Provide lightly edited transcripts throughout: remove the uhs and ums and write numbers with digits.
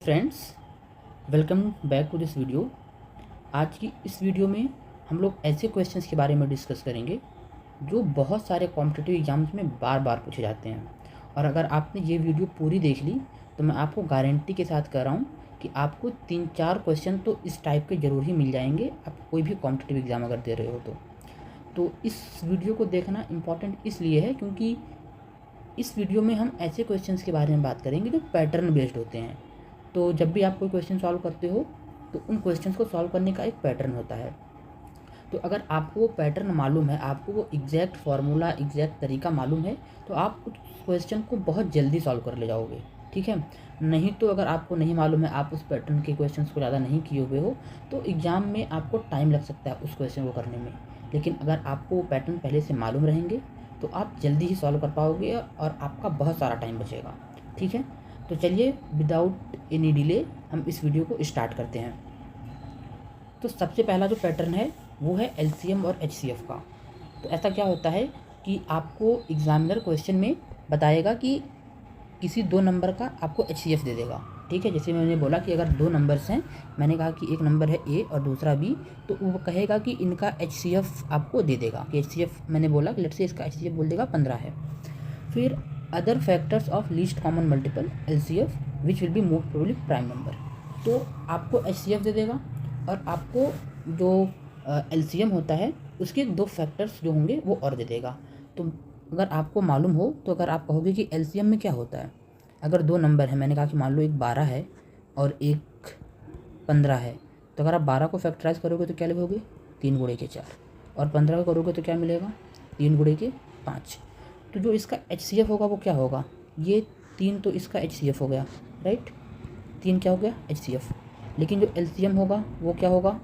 Friends, welcome back to this video. आज की इस वीडियो में हम लोग ऐसे क्वेश्चंस के बारे में डिस्कस करेंगे जो बहुत सारे कॉम्पिटिटिव एग्जाम्स में बार बार पूछे जाते हैं। और अगर आपने ये वीडियो पूरी देख ली तो मैं आपको गारंटी के साथ कह रहा हूँ कि आपको 3-4 क्वेश्चन तो इस टाइप के ज़रूर ही मिल जाएंगे, आप कोई भी कॉम्पिटिटिव एग्ज़ाम अगर दे रहे हो तो इस वीडियो को देखना इम्पॉर्टेंट इसलिए है क्योंकि इस वीडियो में हम ऐसे क्वेश्चंस के बारे में बात करेंगे जो पैटर्न बेस्ड होते हैं। तो जब भी आप कोई क्वेश्चन सॉल्व करते हो तो उन क्वेश्चंस को सॉल्व करने का एक पैटर्न होता है। तो अगर आपको वो पैटर्न मालूम है, आपको वो एग्जैक्ट फार्मूला, एग्जैक्ट तरीका मालूम है, तो आप उस क्वेश्चन को बहुत जल्दी सॉल्व कर ले जाओगे। ठीक है। नहीं तो अगर आपको नहीं मालूम है, आप उस पैटर्न के क्वेश्चंस को ज़्यादा नहीं किए हुए हो, तो एग्ज़ाम में आपको टाइम लग सकता है उस क्वेश्चन को करने में। लेकिन अगर आपको वो पैटर्न पहले से मालूम रहेंगे तो आप जल्दी ही सॉल्व कर पाओगे और आपका बहुत सारा टाइम बचेगा। ठीक है। तो चलिए विदाउट एनी डिले हम इस वीडियो को स्टार्ट करते हैं। तो सबसे पहला जो पैटर्न है वो है एलसीएम और एचसीएफ का। तो ऐसा क्या होता है कि आपको एग्जामिनर क्वेश्चन में बताएगा कि किसी दो नंबर का आपको एचसीएफ दे देगा। ठीक है। जैसे मैंने बोला कि अगर दो नंबर्स हैं, मैंने कहा कि एक नंबर है ए और दूसरा बी, तो वो कहेगा कि इनका एचसीएफ आपको दे देगा कि एचसीएफ, मैंने बोला कि लेट्स से इसका एचसीएफ बोल देगा 15 है। फिर other factors of least common multiple LCF which will be most probably prime number. तो आपको एचसीएफ दे देगा और आपको जो एलसीएम होता है उसके दो फैक्टर्स जो होंगे वो और दे देगा। तो अगर आपको मालूम हो तो अगर आप कहोगे कि एलसीएम में क्या होता है, अगर दो नंबर है, मैंने कहा कि मान लो एक 12 है और एक 15 है, तो अगर आप 12 को फैक्टराइज करोगे तो क्या लिखोगे 3 गुणे के 4, और 15 को करोगे तो क्या मिलेगा 3 गुणे के 5। तो जो इसका एचसीएफ होगा वो क्या होगा, ये 3 तो इसका एचसीएफ हो गया, राइट, 3 क्या हो गया एचसीएफ। लेकिन जो एलसीएम होगा वो क्या होगा,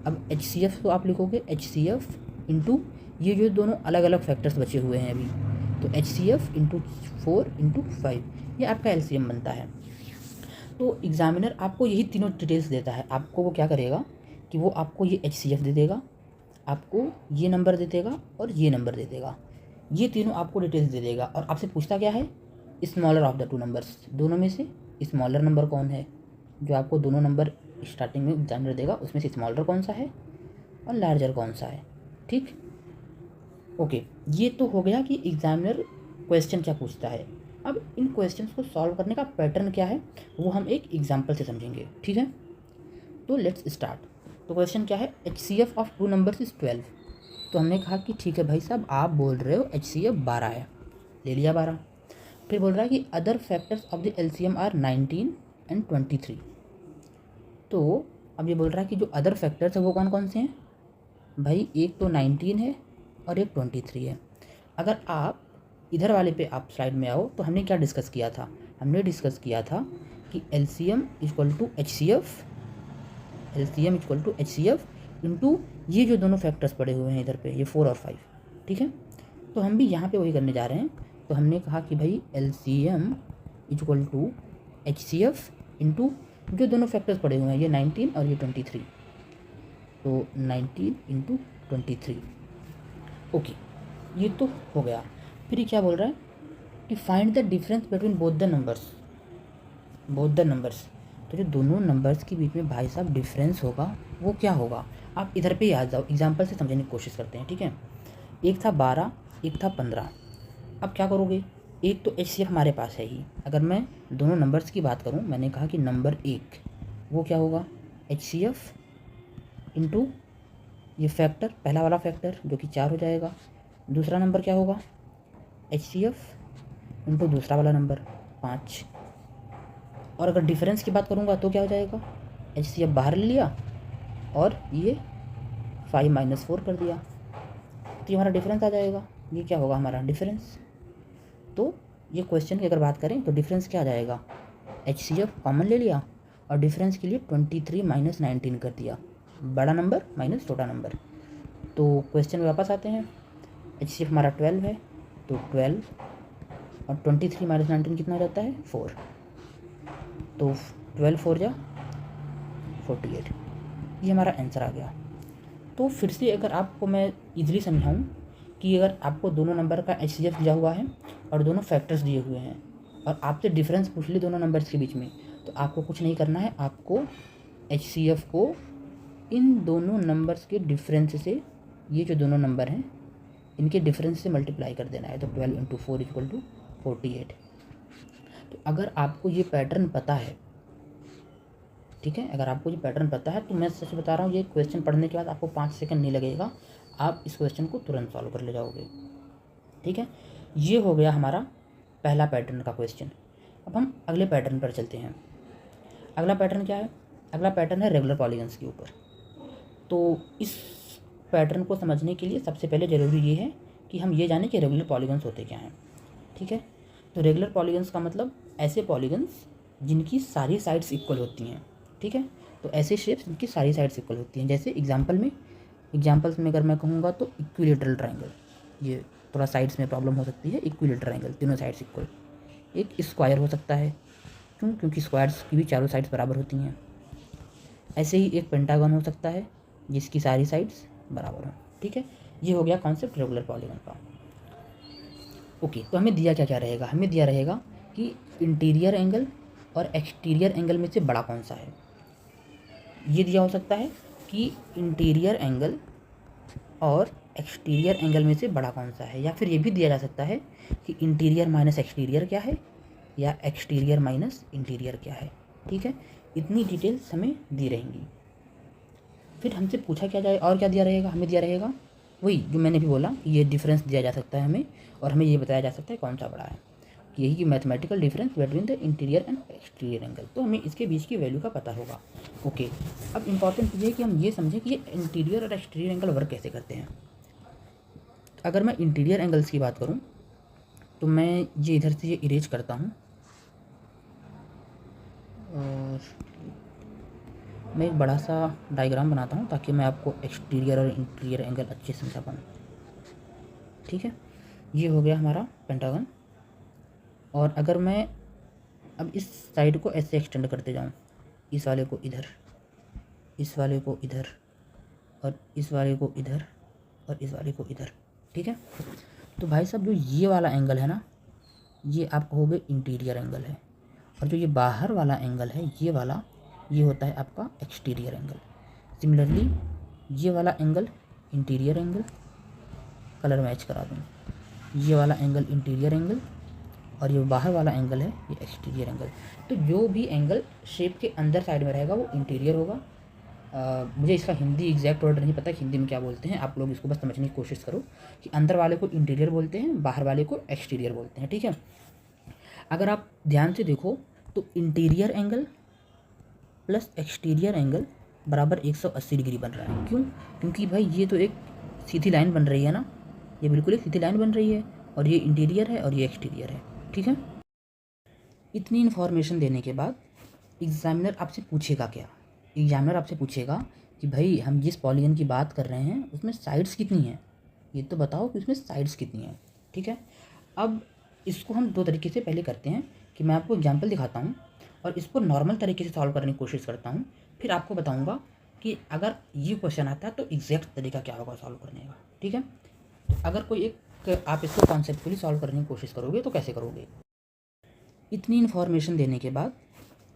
अब एचसीएफ तो आप लिखोगे एचसीएफ इंटू ये जो दोनों अलग अलग फैक्टर्स बचे हुए हैं अभी, तो एचसीएफ इंटू 4 इंटू 5, ये आपका एलसीएम बनता है। तो एग्जामिनर आपको यही तीनों डिटेल्स देता है। आपको वो क्या करेगा कि वो आपको ये एचसीएफ दे देगा, आपको ये नंबर दे देगा और ये नंबर दे देगा, ये तीनों आपको डिटेल्स दे देगा। और आपसे पूछता क्या है, smaller of the two numbers, दोनों में से स्मॉलर नंबर कौन है। जो आपको दोनों नंबर स्टार्टिंग में एग्जामिनर देगा उसमें से स्मॉलर कौन सा है और लार्जर कौन सा है। ठीक, ओके। ये तो हो गया कि एग्जामिनर क्वेश्चन क्या पूछता है। अब इन क्वेश्चंस को सॉल्व करने का पैटर्न क्या है वो हम एक एग्जाम्पल से समझेंगे। ठीक है। तो लेट्स स्टार्ट। तो क्वेश्चन क्या है, HCF of two numbers is 12। तो हमने कहा कि ठीक है भाई साहब, आप बोल रहे हो एचसीएफ 12 है, ले लिया 12। फिर बोल रहा है कि other factors of the LCM are 19 and 23। तो अब ये बोल रहा है कि जो अदर फैक्टर्स है वो कौन कौन से हैं भाई, एक तो 19 है और एक 23 है। अगर आप इधर वाले पे आप स्लाइड में आओ तो हमने क्या डिस्कस किया था, हमने डिस्कस किया था कि LCM equal to HCF, LCM equal to HCF into ये जो दोनों फैक्टर्स पड़े हुए हैं इधर पे, ये 4 और 5। ठीक है। तो हम भी यहाँ पे वही करने जा रहे हैं। तो हमने कहा कि भाई LCM equal to HCF into जो दोनों फैक्टर्स पड़े हुए हैं, ये 19 और ये 23, तो 19 इंटू 23। ओके, ये तो हो गया। फिर ये क्या बोल रहा है कि find the difference between both the numbers, both the numbers. तो जो दोनों नंबर्स के बीच में भाई साहब डिफरेंस होगा वो क्या होगा, आप इधर पे ही आ जाओ, एग्जांपल से समझने की कोशिश करते हैं। ठीक है। एक था 12, एक था 15। अब क्या करोगे, एक तो एचसीएफ हमारे पास है ही। अगर मैं दोनों नंबर्स की बात करूं, मैंने कहा कि नंबर 1 वो क्या होगा एचसीएफ इंटू ये फैक्टर, पहला वाला फैक्टर जो कि 4 हो जाएगा। दूसरा नंबर क्या होगा एचसीएफ इंटू दूसरा वाला नंबर 5। और अगर डिफरेंस की बात करूँगा तो क्या हो जाएगा, एचसीएफ बाहर ले लिया और ये 5 - 4 कर दिया, तो ये हमारा डिफरेंस आ जाएगा। ये क्या होगा हमारा डिफरेंस। तो ये क्वेश्चन की अगर बात करें तो डिफरेंस क्या आ जाएगा, एचसीएफ कॉमन ले लिया और डिफरेंस के लिए 23 - 19 कर दिया, बड़ा नंबर माइनस छोटा नंबर। तो क्वेश्चन में वापस आते हैं, एचसीएफ हमारा 12 है, तो 12 और 23 - 19 कितना हो जाता है 4, तो 12 4 जा 48, ये हमारा आंसर आ गया। तो फिर से अगर आपको मैं इजीली समझाऊं कि अगर आपको दोनों नंबर का एचसीएफ दिया हुआ है और दोनों फैक्टर्स दिए हुए हैं और आपसे डिफरेंस पूछ ली दोनों नंबर्स के बीच में, तो आपको कुछ नहीं करना है, आपको HCF को इन दोनों नंबर्स के डिफरेंस से, ये जो दोनों नंबर हैं इनके डिफरेंस से मल्टीप्लाई कर देना है। तो 12 × 4 = 48। तो अगर आपको ये पैटर्न पता है, ठीक है, अगर आपको ये पैटर्न पता है तो मैं सच बता रहा हूँ, ये क्वेश्चन पढ़ने के बाद आपको 5 सेकंड नहीं लगेगा, आप इस क्वेश्चन को तुरंत सॉल्व कर ले जाओगे। ठीक है, ये हो गया हमारा पहला पैटर्न का क्वेश्चन। अब हम अगले पैटर्न पर चलते हैं। अगला पैटर्न क्या है? अगला पैटर्न है रेगुलर पॉलीगन्स के ऊपर। तो इस पैटर्न को समझने के लिए सबसे पहले ज़रूरी ये है कि हम ये जानें कि रेगुलर पॉलीगन्स होते क्या हैं। ठीक है, तो रेगुलर पॉलीगन्स का मतलब ऐसे पॉलीगन्स जिनकी सारी साइड्स इक्वल होती हैं। ठीक है, तो ऐसे शेप्स जिनकी सारी साइड्स इक्वल होती हैं, जैसे एग्जाम्पल्स में अगर मैं कहूँगा तो इक्विलेटरल ट्रायंगल, ये थोड़ा साइड्स में प्रॉब्लम हो सकती है, इक्विलेटरल ट्रायंगल तीनों साइड्स इक्वल। एक स्क्वायर हो सकता है, क्यों? क्योंकि स्क्वायर्स की भी चारों साइड्स बराबर होती हैं। ऐसे ही एक पेंटागन हो सकता है जिसकी सारी साइड्स बराबर हों। ठीक है, ये हो गया कॉन्सेप्ट रेगुलर पॉलीगन का। ओके, तो हमें दिया क्या क्या रहेगा? हमें दिया रहेगा कि इंटीरियर एंगल और एक्सटीरियर एंगल में से बड़ा कौन सा है। ये दिया हो सकता है कि इंटीरियर एंगल और एक्सटीरियर एंगल में से बड़ा कौन सा है, या फिर ये भी दिया जा सकता है कि इंटीरियर माइनस एक्सटीरियर क्या है, या एक्सटीरियर माइनस इंटीरियर क्या है। ठीक है, इतनी डिटेल्स हमें दी रहेंगी। फिर हमसे पूछा क्या जाए, और क्या दिया रहेगा? हमें दिया रहेगा वही जो मैंने भी बोला, ये डिफरेंस दिया जा सकता है हमें, और हमें ये बताया जा सकता है कौन सा बड़ा है, कि यही कि mathematical difference between the interior and exterior angle, तो हमें इसके बीच की वैल्यू का पता होगा। ओके, अब इंपॉर्टेंट ये है कि हम ये समझें कि ये इंटीरियर और एक्सटीरियर एंगल वर्क कैसे करते हैं। अगर मैं इंटीरियर एंगल्स की बात करूँ तो मैं ये इधर से ये इरेज करता हूँ, और मैं एक बड़ा सा डायग्राम बनाता हूँ ताकि मैं आपको एक्सटीरियर और इंटीरियर एंगल अच्छे से समझा पाऊँ। ठीक है, ये हो गया हमारा पेंटागन। और अगर मैं अब इस साइड को ऐसे एक्सटेंड करते जाऊँ, इस वाले को इधर, इस वाले को इधर, और इस वाले को इधर, और इस वाले को इधर। ठीक है, तो भाई साहब जो ये वाला एंगल है ना, ये आप कहोगे इंटीरियर एंगल है, और जो ये बाहर वाला एंगल है ये वाला, ये होता है आपका एक्सटीरियर एंगल। सिमिलरली ये वाला angle interior angle, colour match करा दूँ, ये वाला एंगल इंटीरियर एंगल, और ये बाहर वाला एंगल है ये एक्सटीरियर एंगल। तो जो भी एंगल शेप के अंदर साइड में रहेगा वो इंटीरियर होगा। मुझे इसका हिंदी एग्जैक्ट वर्ड नहीं पता हिंदी में क्या बोलते हैं, आप लोग इसको बस समझने की कोशिश करो कि अंदर वाले को इंटीरियर बोलते हैं, बाहर वाले को एक्सटीरियर बोलते हैं। ठीक है, अगर आप ध्यान से देखो तो interior angle plus exterior angle बराबर 180 डिग्री बन रहा है। क्यों? क्योंकि भाई ये तो एक सीधी लाइन बन रही है ना, ये बिल्कुल एक सीधी लाइन बन रही है, और ये इंटीरियर है और ये एक्सटीरियर है। ठीक है, इतनी इन्फॉर्मेशन देने के बाद एग्जामिनर आपसे पूछेगा क्या? एग्जामिनर आपसे पूछेगा कि भाई हम जिस पॉलीगन की बात कर रहे हैं उसमें साइड्स कितनी हैं, ये तो बताओ कि उसमें साइड्स कितनी हैं। ठीक है, अब इसको हम दो तरीके से पहले करते हैं कि मैं आपको एग्जाम्पल दिखाता हूँ और इसको नॉर्मल तरीके से सॉल्व करने की कोशिश करता हूँ, फिर आपको बताऊँगा कि अगर ये क्वेश्चन आता है तो एग्जैक्ट तरीका क्या होगा सॉल्व करने का। ठीक है, तो अगर कोई एक आप इसको कॉन्सेप्चुअली सॉल्व करने की कोशिश करोगे तो कैसे करोगे? इतनी इन्फॉर्मेशन देने के बाद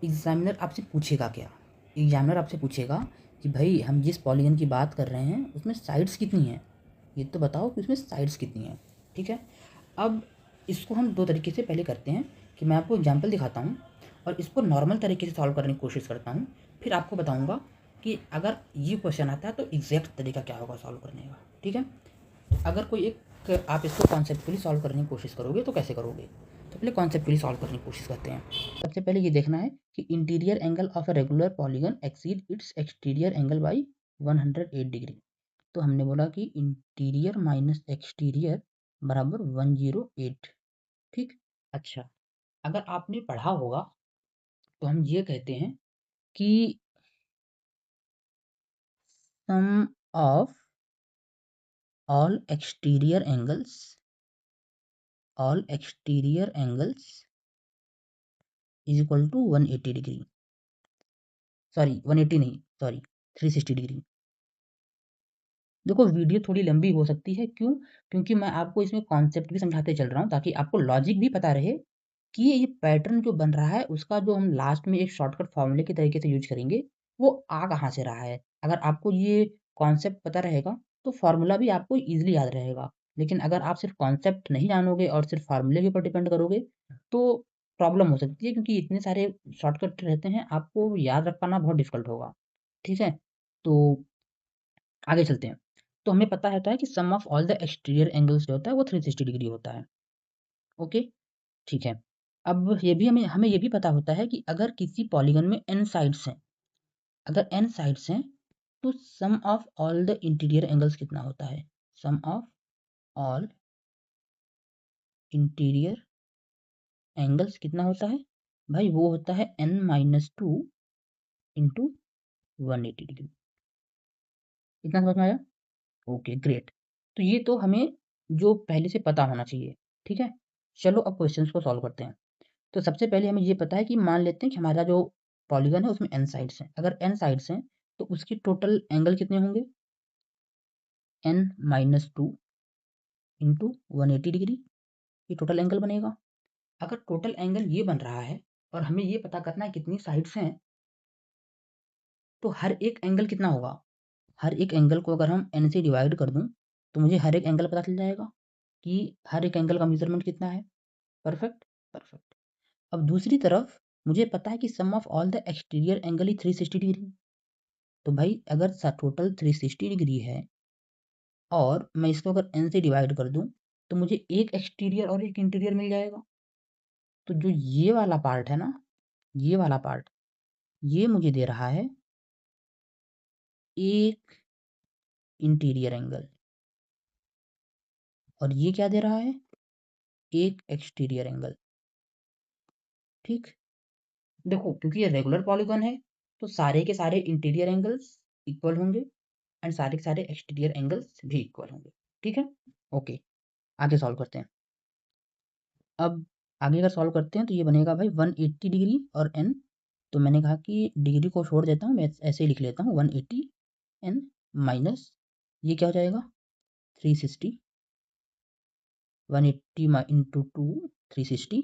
एग्जामिनर आपसे पूछेगा क्या? एग्जामिनर आपसे पूछेगा कि भाई हम जिस पॉलीगन की बात कर रहे हैं उसमें साइड्स कितनी हैं, ये तो बताओ कि उसमें साइड्स कितनी हैं। ठीक है, अब इसको हम दो तरीके से पहले करते हैं कि मैं आपको एग्जाम्पल दिखाता हूँ और इसको नॉर्मल तरीके से सॉल्व करने की कोशिश करता हूँ, फिर आपको बताऊँगा कि अगर ये क्वेश्चन आता है तो एग्जैक्ट तरीका क्या होगा सॉल्व करने का। ठीक है, अगर कोई एक आप इसको कॉन्सेप्चुअली सॉल्व करने की कोशिश करोगे तो कैसे करोगे? तो पहले कॉन्सेप्चुअली सॉल्व करने की कोशिश करते हैं। सबसे पहले ये देखना है कि interior angle of a regular polygon exceed it's exterior angle by 108 degree. तो हमने बोला कि इंटीरियर माइनस एक्सटीरियर बराबर 108। ठीक, अच्छा, अगर आपने पढ़ा होगा तो हम ये कहते हैं कि sum of all exterior angles is equal to 180 degree, sorry 180 नहीं, सॉरी 360 डिग्री। देखो वीडियो थोड़ी लंबी हो सकती है, क्यों? क्योंकि मैं आपको इसमें कॉन्सेप्ट भी समझाते चल रहा हूँ ताकि आपको लॉजिक भी पता रहे कि ये पैटर्न जो बन रहा है उसका जो हम लास्ट में एक शॉर्टकट फॉर्मूले के तरीके से यूज करेंगे वो आ कहाँ से रहा है। अगर आपको ये कॉन्सेप्ट पता रहेगा तो फॉर्मूला भी आपको ईजिली याद रहेगा। लेकिन अगर आप सिर्फ कॉन्सेप्ट नहीं जानोगे और सिर्फ फार्मूले के ऊपर डिपेंड करोगे तो प्रॉब्लम हो सकती है, क्योंकि इतने सारे शॉर्टकट रहते हैं, आपको याद रख पाना बहुत डिफिकल्ट होगा। ठीक है, तो आगे चलते हैं। तो हमें पता होता है कि sum of all the exterior angles जो होता है वो 360 डिग्री होता है। ओके, ठीक है। अब ये भी हमें हमें ये भी पता होता है कि अगर किसी पॉलीगन में n साइड्स हैं, अगर n साइड्स हैं तो sum of all the interior angles कितना होता है? Sum of all interior angles कितना होता है भाई? वो होता है n-2 इंटू 180 डिग्री। इतना समझ में आया? Okay great. तो ये तो हमें जो पहले से पता होना चाहिए। ठीक है, चलो अब क्वेश्चंस को सॉल्व करते हैं। तो सबसे पहले हमें ये पता है कि मान लेते हैं कि हमारा जो पॉलीगन है उसमें n साइड्स हैं। अगर n साइड्स हैं तो उसकी टोटल एंगल कितने होंगे? n-2 इंटू 180 डिग्री, ये टोटल एंगल बनेगा। अगर टोटल एंगल ये बन रहा है और हमें ये पता करना है कितनी साइड्स हैं, तो हर एक एंगल कितना होगा? हर एक एंगल को अगर हम n से डिवाइड कर दूं तो मुझे हर एक एंगल पता चल जाएगा कि हर एक एंगल का मेजरमेंट कितना है। Perfect, perfect. अब दूसरी तरफ मुझे पता है कि sum of all the exterior angle ही 360 डिग्री। तो भाई अगर टोटल 360 डिग्री है और मैं इसको अगर n से डिवाइड कर दूं तो मुझे एक एक्सटीरियर और एक इंटीरियर मिल जाएगा। तो जो ये वाला पार्ट है ना, ये वाला पार्ट, ये मुझे दे रहा है एक इंटीरियर एंगल और ये क्या दे रहा है? एक एक्सटीरियर एंगल। ठीक, देखो क्योंकि ये रेगुलर पॉलीगन है तो सारे के सारे इंटीरियर एंगल्स इक्वल होंगे एंड सारे के सारे एक्सटीरियर एंगल्स भी इक्वल होंगे। ठीक है, ओके, आगे सॉल्व करते हैं। अब आगे अगर सॉल्व करते हैं तो ये बनेगा भाई 180 डिग्री और n, तो मैंने कहा कि डिग्री को छोड़ देता हूँ, मैं ऐसे ही लिख लेता हूँ 180 n माइनस ये क्या हो जाएगा 360, 180 इंटू 2 360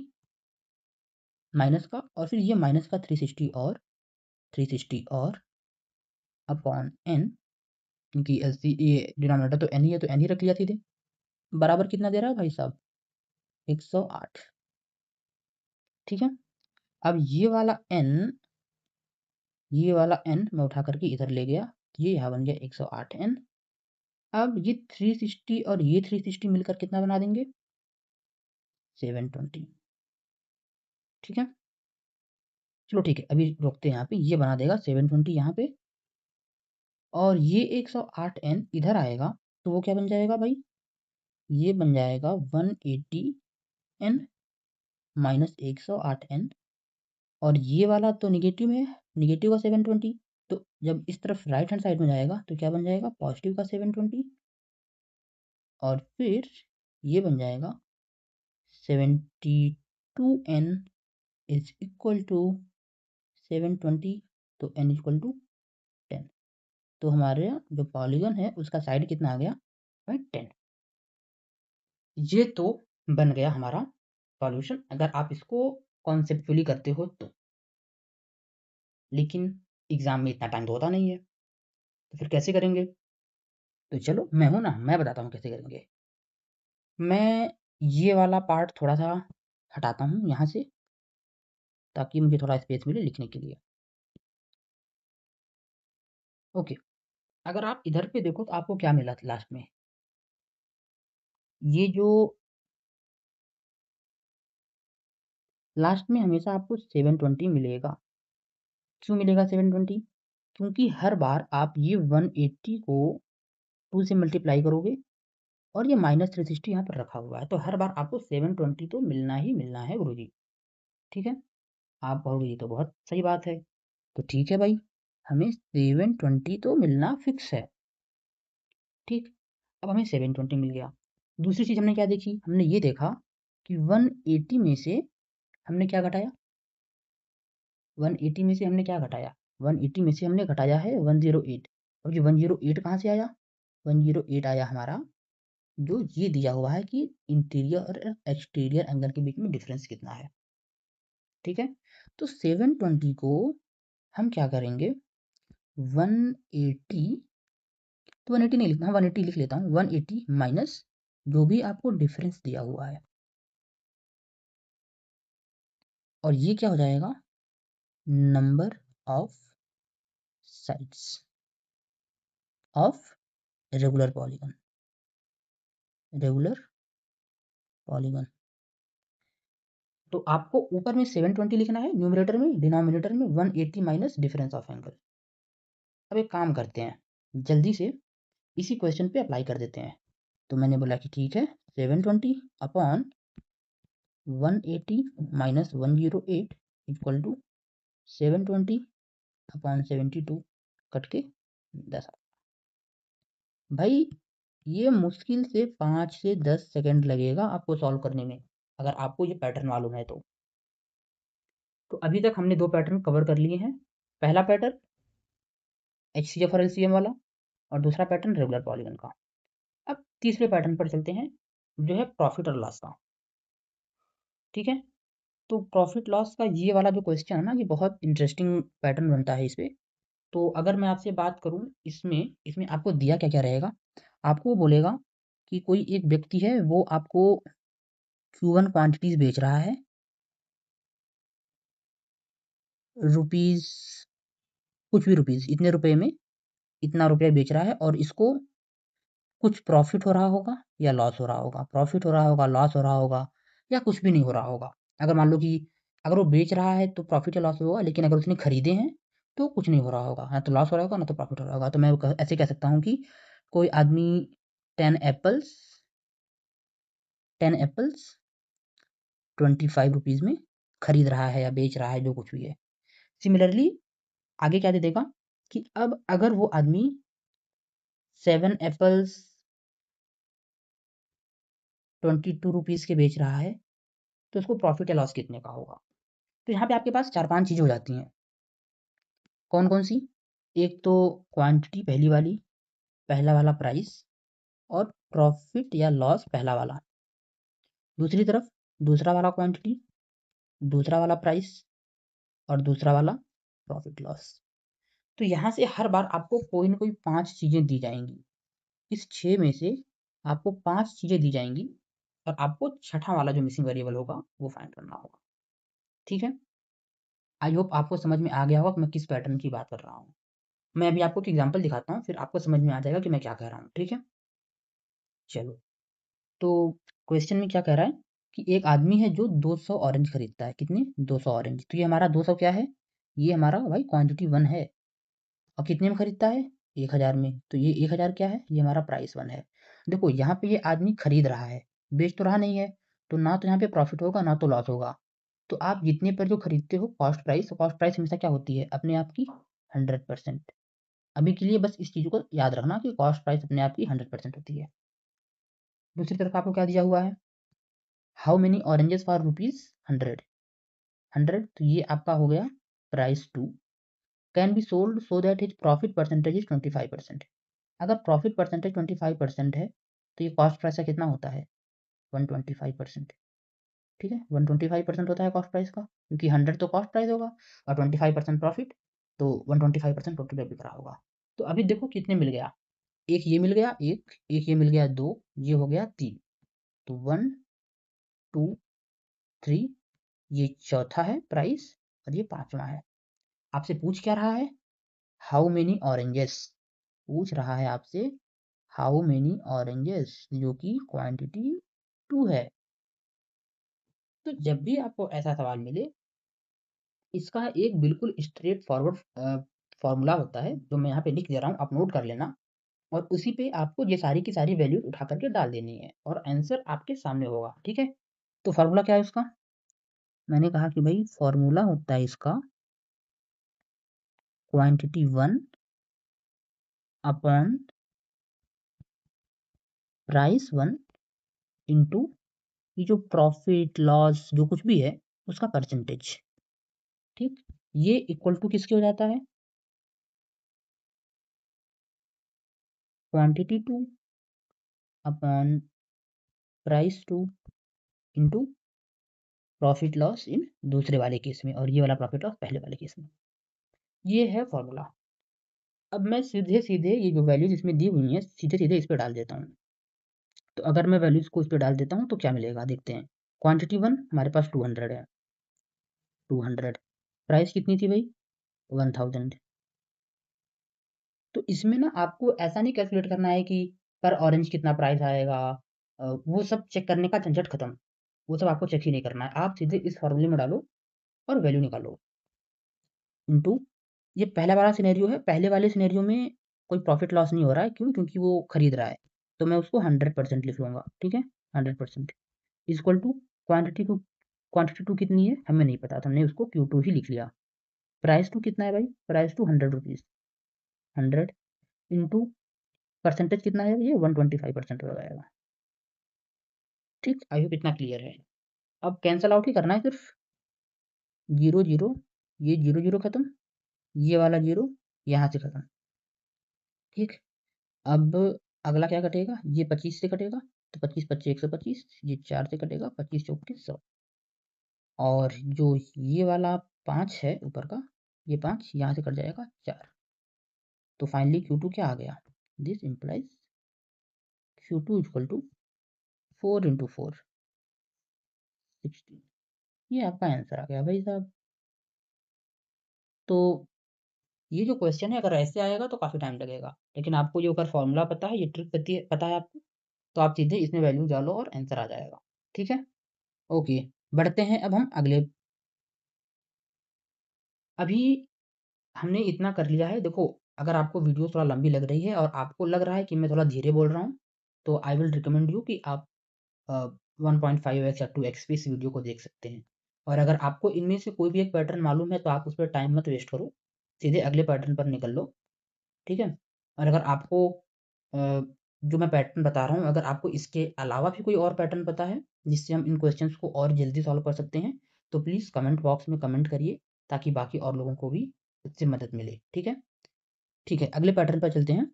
माइनस का, और फिर ये माइनस का 360 और 360 और अपॉन n, क्योंकि एल सी ये डिनोमिनेटर तो n ही है तो n ही रख लिया सीधे, बराबर कितना दे रहा है भाई साहब? 108। ठीक है, अब ये वाला n मैं उठा करके इधर ले गया, ये यहाँ बन गया 108 n। अब ये 360 और ये 360 मिलकर कितना बना देंगे? 720। ठीक है, चलो ठीक है, अभी रोकते हैं यहाँ पे, ये बना देगा 720 यहाँ पे, और ये 108 n इधर आएगा तो वो क्या बन जाएगा भाई? ये बन जाएगा 180 n माइनस 108 n, और ये वाला तो निगेटिव में है, निगेटिव का 720, तो जब इस तरफ राइट हैंड साइड में जाएगा तो क्या बन जाएगा? पॉजिटिव का 720, और फिर ये बन जाएगा 72n इज इक्वल टू 720, तो n इक्वल टू 10। तो हमारे जो पॉलीगन है उसका साइड कितना आ गया भाई? 10। ये तो बन गया हमारा सॉल्यूशन अगर आप इसको कॉन्सेप्चुअली करते हो तो, लेकिन एग्जाम में इतना टाइम तो होता नहीं है, तो फिर कैसे करेंगे? तो चलो मैं हूं ना, मैं बताता हूँ कैसे करेंगे। मैं ये वाला पार्ट थोड़ा सा हटाता हूँ यहाँ से ताकि मुझे थोड़ा स्पेस मिले लिखने के लिए। ओके, अगर आप इधर पे देखो तो आपको क्या मिला लास्ट में? ये जो लास्ट में हमेशा आपको 720 मिलेगा। क्यों मिलेगा 720? क्योंकि हर बार आप ये 180 को 2 से मल्टीप्लाई करोगे और ये माइनस 360 यहाँ पर रखा हुआ है, तो हर बार आपको 720 तो मिलना ही मिलना है गुरुजी। ठीक है, आप कहोगे ये तो बहुत सही बात है, तो ठीक है भाई, हमें 720 तो मिलना फिक्स है। ठीक, अब हमें 720 मिल गया। दूसरी चीज़ हमने क्या देखी? हमने ये देखा कि 180 में से हमने क्या घटाया? 180 में से हमने क्या घटाया? 180 में से हमने घटाया है 108। अब ये 108 कहाँ से आया? 108 आया हमारा जो ये दिया हुआ है कि इंटीरियर और एक्सटीरियर एंगल के बीच में डिफरेंस कितना है। ठीक है। तो 720 को हम क्या करेंगे, 180, तो 180 नहीं लिखना, 180 लिख लेता हूँ, 180 माइनस जो भी आपको डिफरेंस दिया हुआ है, और ये क्या हो जाएगा, number of sides of regular polygon, regular polygon. तो आपको ऊपर में 720 लिखना है न्यूमरेटर में, डिनोमिनेटर में 180 माइनस डिफरेंस ऑफ एंगल। अब एक काम करते हैं, जल्दी से इसी क्वेश्चन पे अप्लाई कर देते हैं। तो मैंने बोला कि ठीक है, 720 upon 180 minus 108 equal to 720 upon 72 cut के 10। भाई ये मुश्किल से 5 से 10 सेकंड लगेगा आपको सॉल्व करने में, अगर आपको ये पैटर्न मालूम है तो। अभी तक हमने 2 पैटर्न कवर कर लिए हैं। पहला पैटर्न HCF और LCM वाला, और दूसरा पैटर्न रेगुलर पॉलीगन का। अब तीसरे पैटर्न पर चलते हैं, जो है प्रॉफिट और लॉस का। ठीक है, तो प्रॉफिट लॉस का ये वाला जो क्वेश्चन है ना, ये बहुत इंटरेस्टिंग पैटर्न बनता है इस पे। तो अगर मैं आपसे बात करूं, इसमें इसमें आपको दिया क्या क्या रहेगा, आपको बोलेगा कि कोई एक व्यक्ति है, वो आपको Q1 क्वांटिटीज बेच रहा है रुपीज, कुछ भी रुपीज, इतने रुपए में इतना रुपया बेच रहा है, और इसको कुछ प्रॉफिट हो रहा होगा या लॉस हो रहा होगा, प्रॉफिट हो रहा होगा, लॉस हो रहा होगा, या कुछ भी नहीं हो रहा होगा। अगर मान लो कि अगर वो बेच रहा है तो प्रॉफिट या लॉस होगा, लेकिन अगर उसने खरीदे हैं तो कुछ नहीं हो रहा होगा, ना तो लॉस हो रहा होगा ना तो प्रॉफिट हो रहा होगा। तो मैं ऐसे कह सकता हूँ कि कोई आदमी 10 एप्पल्स 10 एप्पल्स 25 रुपीज़ में खरीद रहा है या बेच रहा है, जो कुछ भी है। सिमिलरली आगे क्या दे देगा कि अब अगर वो आदमी 7 एप्पल्स 22 रुपीज़ के बेच रहा है, तो उसको प्रॉफिट या लॉस कितने का होगा। तो यहाँ पे आपके पास 4-5 चीज़ें हो जाती हैं। कौन कौन सी, एक तो क्वांटिटी पहली वाली, पहला वाला प्राइस, और प्रॉफिट या लॉस पहला वाला। दूसरी तरफ दूसरा वाला क्वांटिटी, दूसरा वाला प्राइस, और दूसरा वाला प्रॉफिट लॉस। तो यहाँ से हर बार आपको कोई ना कोई 5 चीज़ें दी जाएंगी। इस 6 में से आपको 5 चीज़ें दी जाएंगी, और आपको छठा वाला जो मिसिंग वेरिएबल होगा वो फाइंड करना होगा। ठीक है, आई होप आपको समझ में आ गया होगा कि मैं किस पैटर्न की बात कर रहा हूँ। मैं अभी आपको एक एग्जांपल दिखाता हूँ, फिर आपको समझ में आ जाएगा कि मैं क्या कह रहा हूँ। ठीक है, चलो। तो क्वेश्चन में क्या कह रहा है कि एक आदमी है जो 200 ऑरेंज खरीदता है। कितने, 200 ऑरेंज। तो ये हमारा 200 क्या है, ये हमारा भाई क्वांटिटी 1 है। और कितने में खरीदता है, 1000 में। तो ये 1000 क्या है, ये हमारा प्राइस 1 है। देखो यहाँ पे ये आदमी खरीद रहा है, बेच तो रहा नहीं है, तो ना तो यहाँ पे प्रॉफिट होगा ना तो लॉस होगा। तो आप जितने पर जो खरीदते हो कॉस्ट प्राइस, कॉस्ट प्राइस हमेशा क्या होती है, अपने आप की 100%। अभी के लिए बस इस चीज़ को याद रखना कि कॉस्ट प्राइस अपने आप की 100% होती है। दूसरी तरफ आपको क्या दिया हुआ है, how many oranges for rupees 100, तो ये आपका हो गया price 2, can be sold so that his profit percentage is 25%। अगर प्रॉफिट परसेंटेज 25% है, तो ये कॉस्ट प्राइस का कितना होता है, 125%। ठीक है, 125% होता है कॉस्ट प्राइस का, क्योंकि 100 तो कॉस्ट प्राइस होगा और 25% प्रॉफिट, तो 125% टोटल बिक रहा होगा। तो अभी देखो कितने मिल गया, एक ये मिल गया, एक ये मिल गया, 2, ये हो गया 3। तो 1 2 3, ये चौथा है प्राइस, और ये पांचवा है। आपसे पूछ क्या रहा है, हाउ मेनी ऑरेंजेस, पूछ रहा है आपसे हाउ मेनी ऑरेंजेस, जो कि क्वांटिटी 2 है। तो जब भी आपको ऐसा सवाल मिले, इसका एक बिल्कुल स्ट्रेट फॉरवर्ड फॉर्मूला होता है, जो मैं यहाँ पे लिख दे रहा हूँ, आप नोट कर लेना। और उसी पे आपको ये सारी की सारी वैल्यूज उठा करके डाल देनी है, और आंसर आपके सामने होगा। ठीक है, तो फार्मूला क्या है उसका, मैंने कहा कि भाई फॉर्मूला होता है इसका क्वांटिटी 1 अपॉन प्राइस 1 इंटू ये जो प्रॉफिट लॉस जो कुछ भी है उसका परसेंटेज। ठीक, ये इक्वल टू किसके हो जाता है, quantity 2 upon price 2 into profit loss in दूसरे वाले केस में और ये वाला प्रॉफिट लॉस पहले वाले केस में। ये है फॉर्मूला। अब मैं सीधे सीधे ये जो वैल्यूज इसमें दी हुई हैं सीधे सीधे इस पर डाल देता हूँ। तो अगर मैं वैल्यूज को इस पर डाल देता हूँ तो क्या मिलेगा देखते हैं। क्वांटिटी 1 हमारे पास 200 है, 200। प्राइस कितनी थी भाई, 1000। तो इसमें ना आपको ऐसा नहीं कैलकुलेट करना है कि पर ऑरेंज कितना प्राइस आएगा, वो सब चेक करने का झंझट खत्म। वो सब आपको चेक ही नहीं करना है, आप सीधे इस फॉर्मूले में डालो और वैल्यू निकालो इनटू। ये पहला वाला सिनेरियो है, पहले वाले सिनेरियो में कोई प्रॉफिट लॉस नहीं हो रहा है, क्यों, क्योंकि वो खरीद रहा है। तो मैं उसको 100% लिख लूँगा, ठीक है। 100% equal to quantity two, quantity two कितनी है हमें नहीं पता, तो हमने उसको Q2 ही लिख लिया। प्राइस टू कितना है भाई, price two 100 rupees, 100 into percentage कितना है, ये 125% हो जाएगा। ठीक, आई होप इतना क्लियर है। अब कैंसल आउट ही करना है सिर्फ, 0 0, ये 0 0 खत्म, ये वाला 0 यहाँ से खत्म। ठीक, अब अगला क्या कटेगा, ये 25 से कटेगा, तो 25 25 125, ये 4 से कटेगा, 25 चौके 100। और जो ये वाला 5 है ऊपर का, ये 5 यहाँ से कट जाएगा 4। तो फाइनली Q2 क्या आ गया, this implies Q2 equal to 4 into 4 16। ये आपका आंसर आ गया भाई साहब। तो ये जो क्वेश्चन है अगर ऐसे आएगा तो काफ़ी टाइम लगेगा, लेकिन आपको ये अगर फॉर्मूला पता है, ये ट्रिक पता है आपको, तो आप सीधे इसमें वैल्यू डालो और आंसर आ जाएगा। ठीक है, ओके। बढ़ते हैं अब हम अगले। अभी हमने इतना कर लिया है, देखो अगर आपको वीडियो थोड़ा लंबी लग रही है और आपको लग रहा है कि मैं थोड़ा धीरे बोल रहा हूँ, तो आई विल रिकमेंड यू कि आप 1.5x या 2x पे इस वीडियो को देख सकते हैं। और अगर आपको इनमें से कोई भी एक पैटर्न मालूम है तो आप उस पर टाइम मत वेस्ट करो, सीधे अगले पैटर्न पर निकल लो। ठीक है, और अगर आपको जो मैं पैटर्न बता रहा हूँ, अगर आपको इसके अलावा भी कोई और पैटर्न पता है जिससे हम इन क्वेश्चंस को और जल्दी सॉल्व कर सकते हैं, तो प्लीज़ कमेंट बॉक्स में कमेंट करिए, ताकि बाकी और लोगों को भी इससे मदद मिले। ठीक है, ठीक है, अगले पैटर्न पर चलते हैं।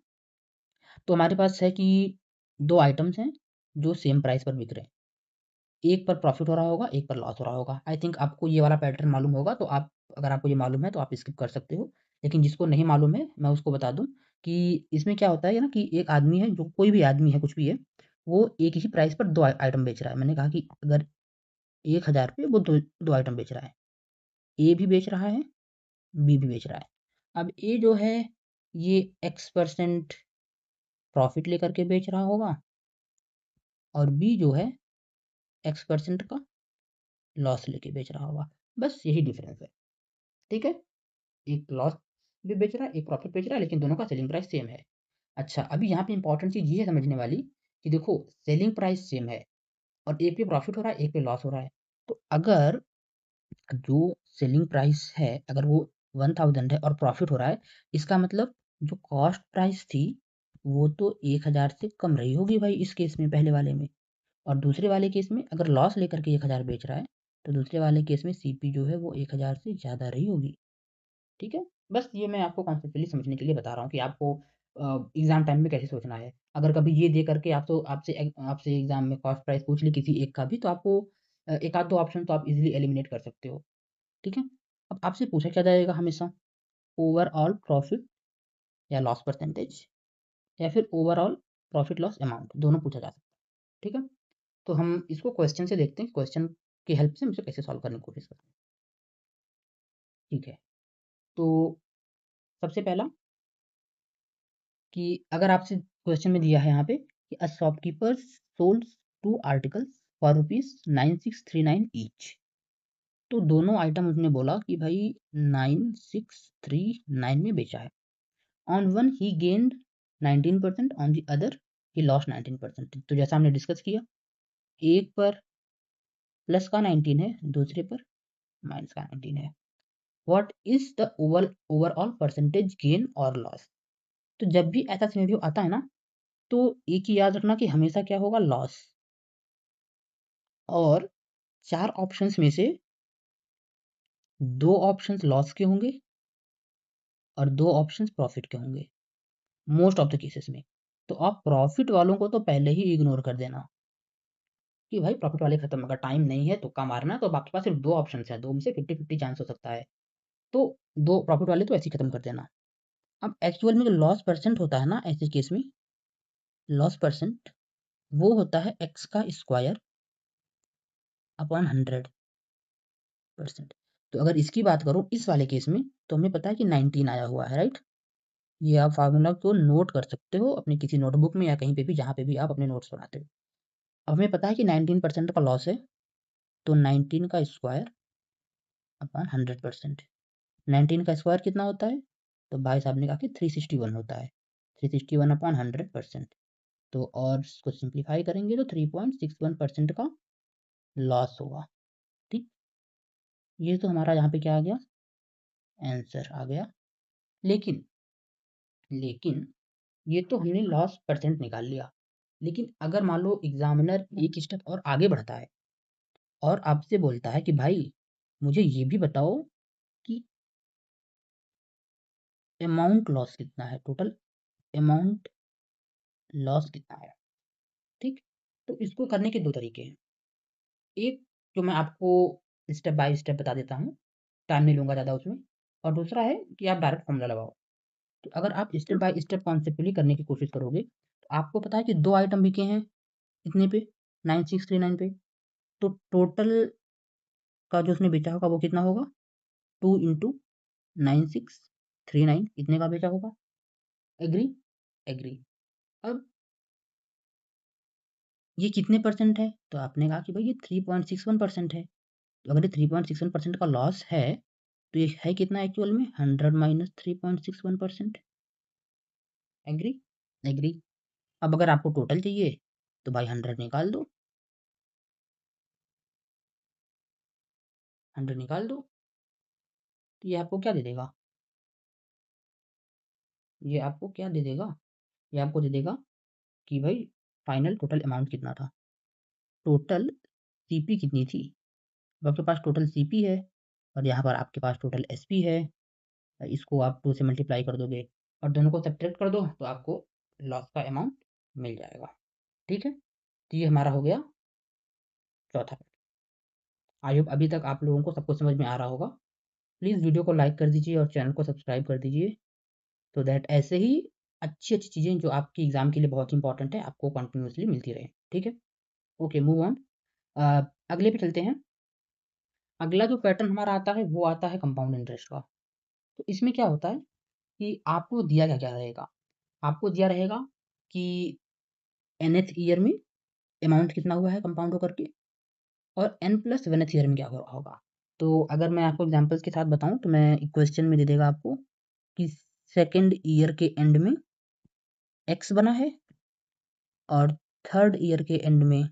तो हमारे पास है कि दो आइटम्स हैं जो सेम प्राइस पर बिक रहे हैं, एक पर प्रॉफिट हो रहा होगा, एक पर लॉस हो रहा होगा। आई थिंक आपको ये वाला पैटर्न मालूम होगा, तो आप, अगर आपको ये मालूम है तो आप स्किप कर सकते हो, लेकिन जिसको नहीं मालूम है मैं उसको बता दूं कि इसमें क्या होता है ना, कि एक आदमी है, जो कोई भी आदमी है, कुछ भी है, वो एक ही प्राइस पर दो आइटम बेच रहा है। मैंने कहा कि अगर 1000 पे वो दो आइटम बेच रहा है, ए भी बेच रहा है, बी भी बेच रहा है। अब ए जो है ये X% प्रॉफिट लेकर के बेच रहा होगा, और बी जो है X% का लॉस लेके बेच रहा होगा। बस यही डिफरेंस है। ठीक है, एक लॉस भी बेच रहा है, एक प्रॉफिट बेच रहा है, लेकिन दोनों का सेलिंग प्राइस सेम है। अच्छा, अभी यहाँ पे इंपॉर्टेंट चीज़ ये है समझने वाली, कि देखो सेलिंग प्राइस सेम है और एक पे प्रॉफिट हो रहा है, एक पे लॉस हो रहा है। तो अगर जो सेलिंग प्राइस है अगर वो 1000 है और प्रॉफिट हो रहा है, इसका मतलब जो कॉस्ट प्राइस थी वो तो 1000 से कम रही होगी भाई इस केस में, पहले वाले में। और दूसरे वाले केस में अगर लॉस लेकर के 1000 बेच रहा है, तो दूसरे वाले केस में सीपी जो है वो 1000 से ज़्यादा रही होगी। ठीक है, बस ये मैं आपको कॉन्सेप्चुअली समझने के लिए बता रहा हूँ कि आपको एग्ज़ाम टाइम में कैसे सोचना है। अगर कभी ये दे करके आप तो आपसे एग्ज़ाम में कॉस्ट प्राइस पूछ ली किसी एक का भी, तो आपको एक आध दो ऑप्शन तो आप इजीली एलिमिनेट कर सकते हो। ठीक है, अब आपसे पूछा क्या जाएगा हमेशा, ओवरऑल प्रॉफिट या लॉस परसेंटेज, या फिर ओवरऑल प्रॉफिट लॉस अमाउंट, दोनों पूछा जा सकता है। ठीक है, तो हम इसको क्वेश्चन से देखते हैं, क्वेश्चन की हेल्प से हम इसे कैसे सॉल्व करने की कोशिश करते हैं। ठीक है, तो सबसे पहला कि अगर आपसे क्वेश्चन में दिया है यहाँ पे कि a shopkeeper sold 2 articles for ₹9639 each. तो दोनों आइटम उसने बोला कि भाई 9639 में बेचा है। On one he gained 19%, on the other he lost 19%। तो जैसा हमने डिस्कस किया, एक पर प्लस का 19 है, दूसरे पर माइनस का 19 है। What is the overall percentage gain और लॉस। तो जब भी ऐसा सिनेरियो आता है ना, तो एक ही याद रखना कि हमेशा क्या होगा, लॉस। और 4 ऑप्शंस में से 2 ऑप्शंस लॉस के होंगे और 2 ऑप्शंस प्रॉफिट के होंगे, मोस्ट ऑफ द केसेस में। तो आप प्रॉफिट वालों को तो पहले ही इग्नोर कर देना। कि भाई प्रॉफिट वाले खत्म, अगर टाइम नहीं है तुक्का मारना है, तो अब आपके पास सिर्फ 2 ऑप्शंस हैं, 2 में से 50-50 चांस हो सकता है। तो 2 प्रॉफिट वाले तो ऐसे ही खत्म कर देना। अब एक्चुअल में जो लॉस परसेंट होता है ना ऐसे केस में, लॉस परसेंट वो होता है x का स्क्वायर अपॉन 100%। तो अगर इसकी बात करूँ इस वाले केस में, तो हमें पता है कि 19 आया हुआ है, राइट? ये आप फार्मूला को नोट कर सकते हो अपनी किसी नोटबुक में या कहीं पे भी जहाँ पे भी आप अपने नोट्स बनाते हो। अब हमें पता है कि 19% का लॉस है, तो 19 का स्क्वायर अपॉन 100%। 19 का स्क्वायर कितना होता है? तो भाई साहब ने कहा कि 361 होता है। 361 अपॉन 100%। तो और इसको सिंप्लीफाई करेंगे तो 3.61% का लॉस होगा। ठीक, ये तो हमारा यहाँ पे क्या आ गया, आंसर आ गया। लेकिन लेकिन ये तो हमने लॉस परसेंट निकाल लिया। लेकिन अगर मान लो एग्जामिनर एक स्टेप और आगे बढ़ता है और आपसे बोलता है कि भाई मुझे ये भी बताओ कि अमाउंट लॉस कितना है, टोटल अमाउंट लॉस कितना है। ठीक, तो इसको करने के 2 तरीके हैं। एक जो मैं आपको स्टेप बाय स्टेप बता देता हूँ, टाइम नहीं लूँगा ज़्यादा उसमें, और दूसरा है कि आप डायरेक्ट फॉर्मूला लगाओ। तो अगर आप स्टेप बाय स्टेप कॉन्सेप्चुअली करने की कोशिश करोगे, तो आपको पता है कि 2 आइटम बिके हैं इतने पे, 9639 पे, तो टोटल का जो उसने बेचा होगा वो कितना होगा, 2 इंटू 9639 इतने का बेचा होगा। एग्री? एग्री। अब ये कितने परसेंट है? तो आपने कहा कि भाई ये 3.61% है। तो अगर ये 3.61% का लॉस है, तो ये है कितना एक्चुअल में, 100 माइनस 3.61%। एग्री? एग्री। अब अगर आपको टोटल चाहिए तो भाई 100 निकाल दो, 100 निकाल दो, तो ये आपको क्या दे देगा, ये आपको क्या दे देगा, ये आपको दे देगा कि भाई फाइनल टोटल अमाउंट कितना था, टोटल सीपी कितनी थी। अब आपके पास टोटल सीपी है और यहाँ पर आपके पास टोटल एसपी है। इसको आप 2 से मल्टीप्लाई कर दोगे और दोनों को सब्ट्रैक्ट कर दो, तो आपको लॉस का अमाउंट मिल जाएगा। ठीक है, तो ये हमारा हो गया चौथा। आई होप अभी तक आप लोगों को सब कुछ समझ में आ रहा होगा। प्लीज़ वीडियो को लाइक कर दीजिए और चैनल को सब्सक्राइब कर दीजिए, तो दैट ऐसे ही अच्छी-अच्छी चीज़ें जो आपके एग्ज़ाम के लिए बहुत इंपॉर्टेंट है, आपको कंटिन्यूअसली मिलती रहें। ठीक है? Okay, move on. अगले पे चलते हैं। अगला जो पैटर्न हमारा आता है, वो आता है कंपाउंड इंटरेस्ट का। तो इसमें क्या होता है कि आपको दिया क्या-क्या रहेगा? आपको दिया रहेगा कि nth ईयर में अमाउंट कितना हुआ है कंपाउंड होकर के, और n+1th ईयर में क्या हो रहा होगा। तो अगर मैं आपको एग्ज़ाम्पल्स के साथ बताऊँ, तो मैं क्वेश्चन में दे देगा आपको कि सेकंड ईयर के एंड में x बना है और थर्ड ईयर के एंड में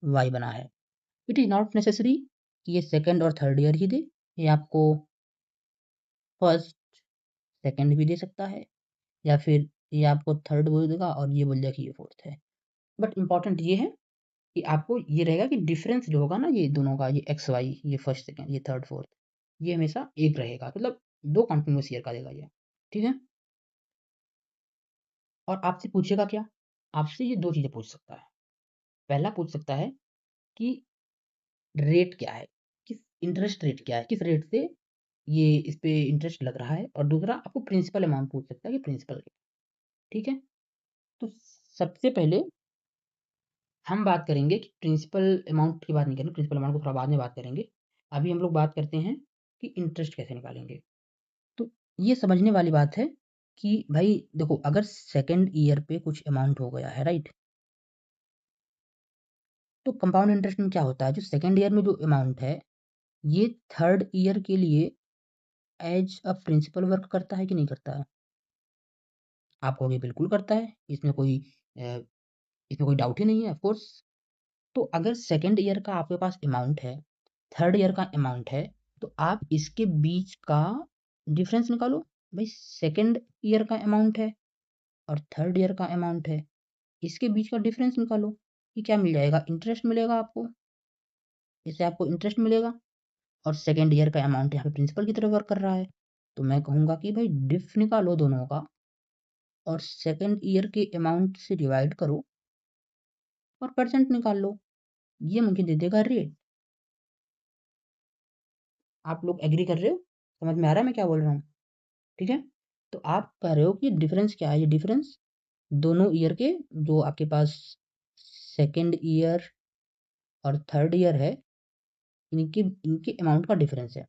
y बना है। इट इज़ नॉट नेसेसरी कि ये सेकंड और थर्ड ईयर ही दे, ये आपको फर्स्ट, सेकंड भी दे सकता है, या फिर ये आपको थर्ड बोल देगा और ये बोल देगा कि ये फोर्थ है। बट इम्पॉर्टेंट ये है कि आपको ये रहेगा कि डिफरेंस जो होगा ना ये दोनों का, ये एक्स वाई, ये फर्स्ट सेकंड, ये थर्ड फोर्थ, ये हमेशा एक रहेगा, मतलब 2 कंटिन्यूअस ईयर का देगा ये। ठीक है? और आपसे पूछेगा क्या? आपसे ये 2 चीज़ें पूछ सकता है। पहला पूछ सकता है कि रेट क्या है? किस इंटरेस्ट रेट क्या है? किस रेट से ये इस पे इंटरेस्ट लग रहा है? और दूसरा आपको प्रिंसिपल अमाउंट पूछ सकता है कि प्रिंसिपल रेट। ठीक है? तो सबसे पहले हम बात करेंगे कि प्रिंसिपल अमाउंट की बात नहीं करेंगे, प्रिंसिपल अमाउंट को थोड़ा बाद में बात करेंगे। अभी हम लोग बात करते हैं कि इंटरेस्ट कैसे निकालेंगे। तो ये समझने वाली बात है कि भाई देखो, अगर सेकंड ईयर पे कुछ अमाउंट हो गया है, राइट? तो कंपाउंड इंटरेस्ट में क्या होता है, जो सेकंड ईयर में जो अमाउंट है, ये थर्ड ईयर के लिए एज अ प्रिंसिपल वर्क करता है कि नहीं करता है? आप कहोगे बिल्कुल करता है, इसमें कोई डाउट ही नहीं है, ऑफ कोर्स। तो अगर सेकंड ईयर का आपके पास अमाउंट है, थर्ड ईयर का अमाउंट है, तो आप इसके बीच का डिफरेंस निकालो। भाई सेकंड ईयर का अमाउंट है और थर्ड ईयर का अमाउंट है, इसके बीच का डिफरेंस निकालो, कि क्या मिल जाएगा, इंटरेस्ट मिलेगा आपको। इससे आपको इंटरेस्ट मिलेगा और सेकंड ईयर का अमाउंट यहाँ पे प्रिंसिपल की तरह वर्क कर रहा है। तो मैं कहूँगा कि भाई डिफ निकालो दोनों का और सेकंड ईयर के अमाउंट से डिवाइड करो और परसेंट निकाल लो। ये मुझे दे देगा रेट। आप लोग एग्री कर रहे हो? समझ में आ रहा है मैं क्या बोल रहा हूँ? ठीक है? तो आप कह रहे हो कि डिफरेंस क्या है? ये डिफरेंस दोनों ईयर के, जो आपके पास सेकंड ईयर और थर्ड ईयर है, इनके इनके अमाउंट का डिफरेंस है।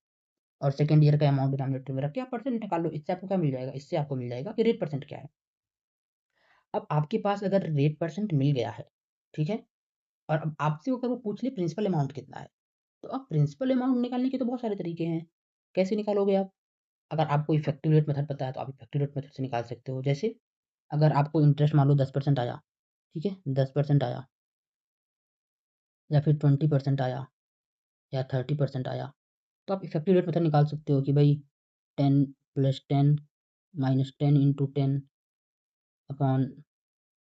और सेकंड ईयर का अमाउंट डिनोमिनेटर में रख के आप परसेंट निकाल लो। इससे आपको क्या मिल जाएगा? इससे आपको मिल जाएगा कि रेट परसेंट क्या है। अब आपके पास अगर रेट परसेंट मिल गया है, ठीक है, और अब आपसे अगर वो पूछ ले प्रिंसिपल अमाउंट कितना है, तो अब प्रिंसिपल अमाउंट निकालने के तो बहुत सारे तरीके हैं। कैसे निकालोगे आप? अगर आपको इफेक्टिव रेट मेथड पता है तो आप इफेक्टिव रेट मेथड से निकाल सकते हो। जैसे अगर आपको इंटरेस्ट मान लो 10% आया, ठीक है, 10% आया, या फिर 20% आया, या 30% आया, तो आप इफेक्टिव रेट मेथड निकाल सकते हो कि भाई 10 + 10 -10 × 10 अपॉन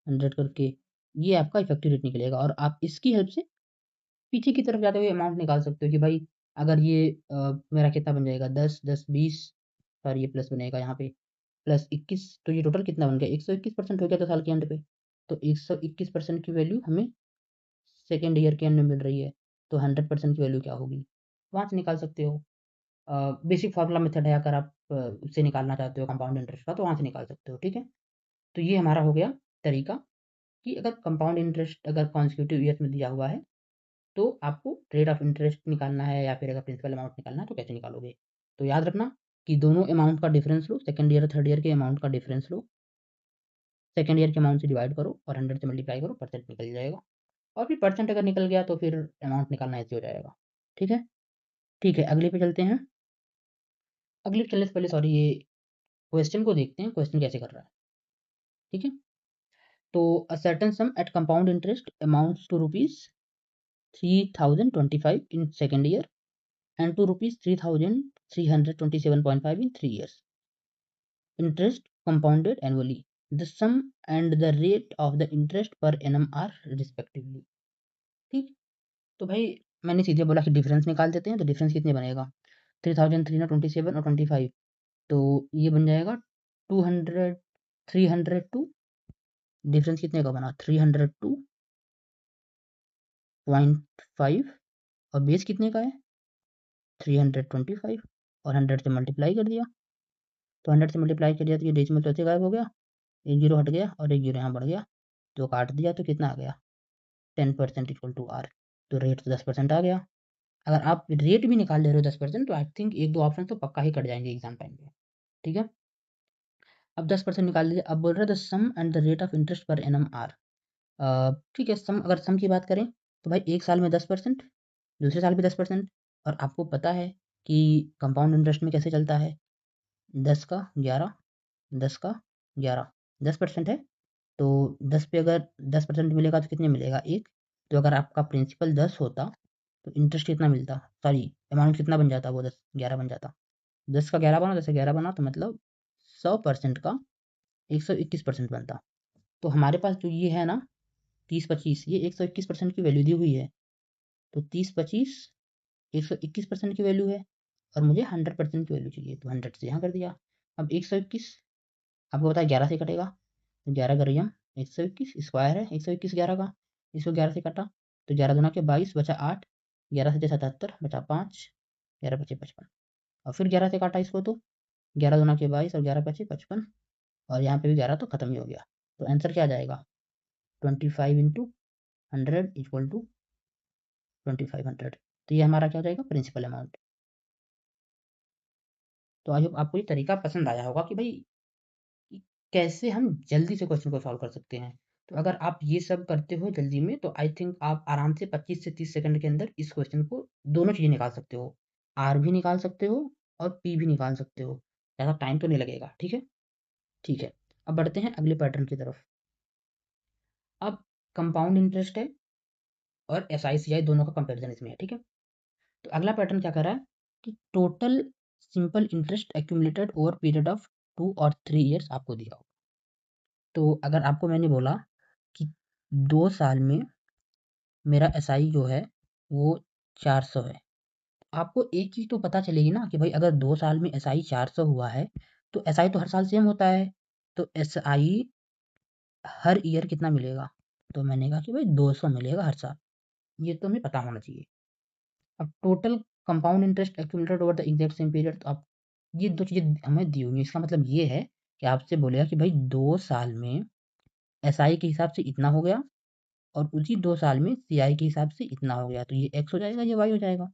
100 करके ये आपका इफेक्टिव रेट निकलेगा। और आप इसकी हेल्प से पीछे की तरफ जाते हुए अमाउंट निकाल सकते हो कि भाई अगर ये मेरा कितना बन जाएगा, 10 10 20, और ये प्लस बनेगा यहाँ पे प्लस 21, तो ये टोटल कितना बन गया? 121% हो गया। तो साल के एंड पे तो 121% की वैल्यू हमें सेकेंड ईयर के एंड में मिल रही है। तो 100% की वैल्यू क्या होगी? वहाँ से निकाल सकते हो। बेसिक फार्मूला मेथड है, अगर आप उससे निकालना चाहते हो कंपाउंड इंटरेस्ट का, तो वहाँ से निकाल सकते हो। ठीक है, तो ये हमारा हो गया तरीका कि अगर कंपाउंड इंटरेस्ट अगर कॉन्सिक्यूटिव ईयर्स में दिया हुआ है तो आपको रेट ऑफ इंटरेस्ट निकालना है, या फिर अगर प्रिंसिपल अमाउंट निकालना है तो कैसे निकालोगे? तो याद रखना कि दोनों अमाउंट का डिफरेंस लो, सेकंड ईयर और थर्ड ईयर के अमाउंट का डिफरेंस लो, सेकंड ईयर के अमाउंट से डिवाइड करो और 100 से मल्टीप्लाई करो, परसेंट निकल जाएगा। और फिर परसेंट अगर निकल गया तो फिर अमाउंट निकालना ऐसे हो जाएगा। ठीक है? ठीक है, अगले पे चलते हैं। अगले पे चलने से पहले सॉरी, ये क्वेश्चन को देखते हैं, क्वेश्चन कैसे कर रहा है। ठीक है, तो a certain sum at compound interest amounts to rupees 3025 in second year and to rupees 3,327.5 in 3 years. Interest compounded annually. The sum and the rate of the interest per annum are respectively. ठीक, तो भाई मैंने सीधे बोला कि difference निकाल देते हैं। तो डिफरेंस कितने बनेगा? 3,327 और 25, तो ये बन जाएगा 200, 302। डिफरेंस कितने का बना? 302.5, और बेस कितने का है? 325, और 100 से मल्टीप्लाई कर दिया। तो 100 से मल्टीप्लाई कर दिया तो ये डेसिमल तो ऐसे गायब हो गया, एक जीरो हट गया और एक जीरो यहाँ बढ़ गया, तो काट दिया तो कितना आ गया? 10% इक्वल टू आर। तो रेट तो 10% आ गया। अगर आप रेट भी निकाल ले रहे हो 10%, तो आई थिंक एक दो ऑप्शन तो पक्का ही कट जाएंगे एग्जाम टाइम पे। ठीक है, अब 10% निकाल लीजिए। अब बोल रहे the sum and the rate of interest per annum are. ठीक है, सम, अगर सम की बात करें तो भाई एक साल में 10%, दूसरे साल भी 10%। और आपको पता है कि कंपाउंड इंटरेस्ट में कैसे चलता है? 10 का 11, 10 का 11, 10% है। तो 10 पे अगर 10% मिलेगा तो कितने मिलेगा? एक। तो अगर आपका प्रिंसिपल 10 होता तो इंटरेस्ट कितना मिलता? सॉरी, अमाउंट कितना बन जाता? वो 10 11 बन जाता। 10 का 11 बना, 10 का 11 बना, तो मतलब 100% का 121% बनता। तो हमारे पास जो ये है ना 30-25, ये 121% की वैल्यू दी हुई है। तो 30-25 121% की वैल्यू है, और मुझे 100% की वैल्यू चाहिए, तो 100 से यहाँ कर दिया। अब 121 आपको पता है 11 से कटेगा, तो 11 गरियम 121 स्क्वायर है, 121 11 का, इसको 11 से काटा तो 11 दूना के 22 बचा 8, 11 से 77 बचा 5, 11 बचे 55, और फिर 11 से काटा इसको तो 11 दूना के 22 और 11 बचे 55, और यहाँ पे भी 11 तो खत्म ही हो गया। तो आंसर क्या आ जाएगा? 25 इंटू 100 इक्वल टू 2500। तो ये हमारा क्या हो जाएगा? Principal amount. तो आई होप आपको ये तरीका पसंद आया होगा कि भाई कि कैसे हम जल्दी से क्वेश्चन को सॉल्व कर सकते हैं। तो अगर आप ये सब करते हो जल्दी में, तो आई थिंक आप आराम से 25 से 30 सेकंड के अंदर इस क्वेश्चन को दोनों चीज़ें निकाल सकते हो। आर भी निकाल सकते हो और पी भी निकाल सकते हो। ज़्यादा टाइम तो नहीं लगेगा। ठीक है? ठीक है। अब बढ़ते हैं अगले पैटर्न की तरफ। अब कंपाउंड इंटरेस्ट है और एसआईसीआई दोनों का कंपैरिजन इसमें है। ठीक है? तो अगला पैटर्न क्या कर रहा है कि total simple interest accumulated over period of 2 और 3 ईयर्स आपको दिया हो। तो अगर आपको मैंने बोला कि 2 साल में मेरा एसआई जो है वो 400 है, आपको एक चीज़ तो पता चलेगी ना कि भाई अगर 2 साल में एसआई 400 हुआ है, तो एसआई तो हर साल सेम होता है। तो एसआई हर ईयर कितना मिलेगा? तो मैंने कहा कि भाई 200 मिलेगा हर साल। ये तो हमें पता होना चाहिए। अब total compound interest accumulated over the exact same period, तो आप ये 2 चीज़ें हमें दी हुई हैं। इसका मतलब ये है कि आपसे बोलेगा कि भाई 2 साल में एसआई के हिसाब से इतना हो गया और उसी 2 साल में सीआई के हिसाब से इतना हो गया, तो ये एक्स हो जाएगा, ये वाई हो जाएगा।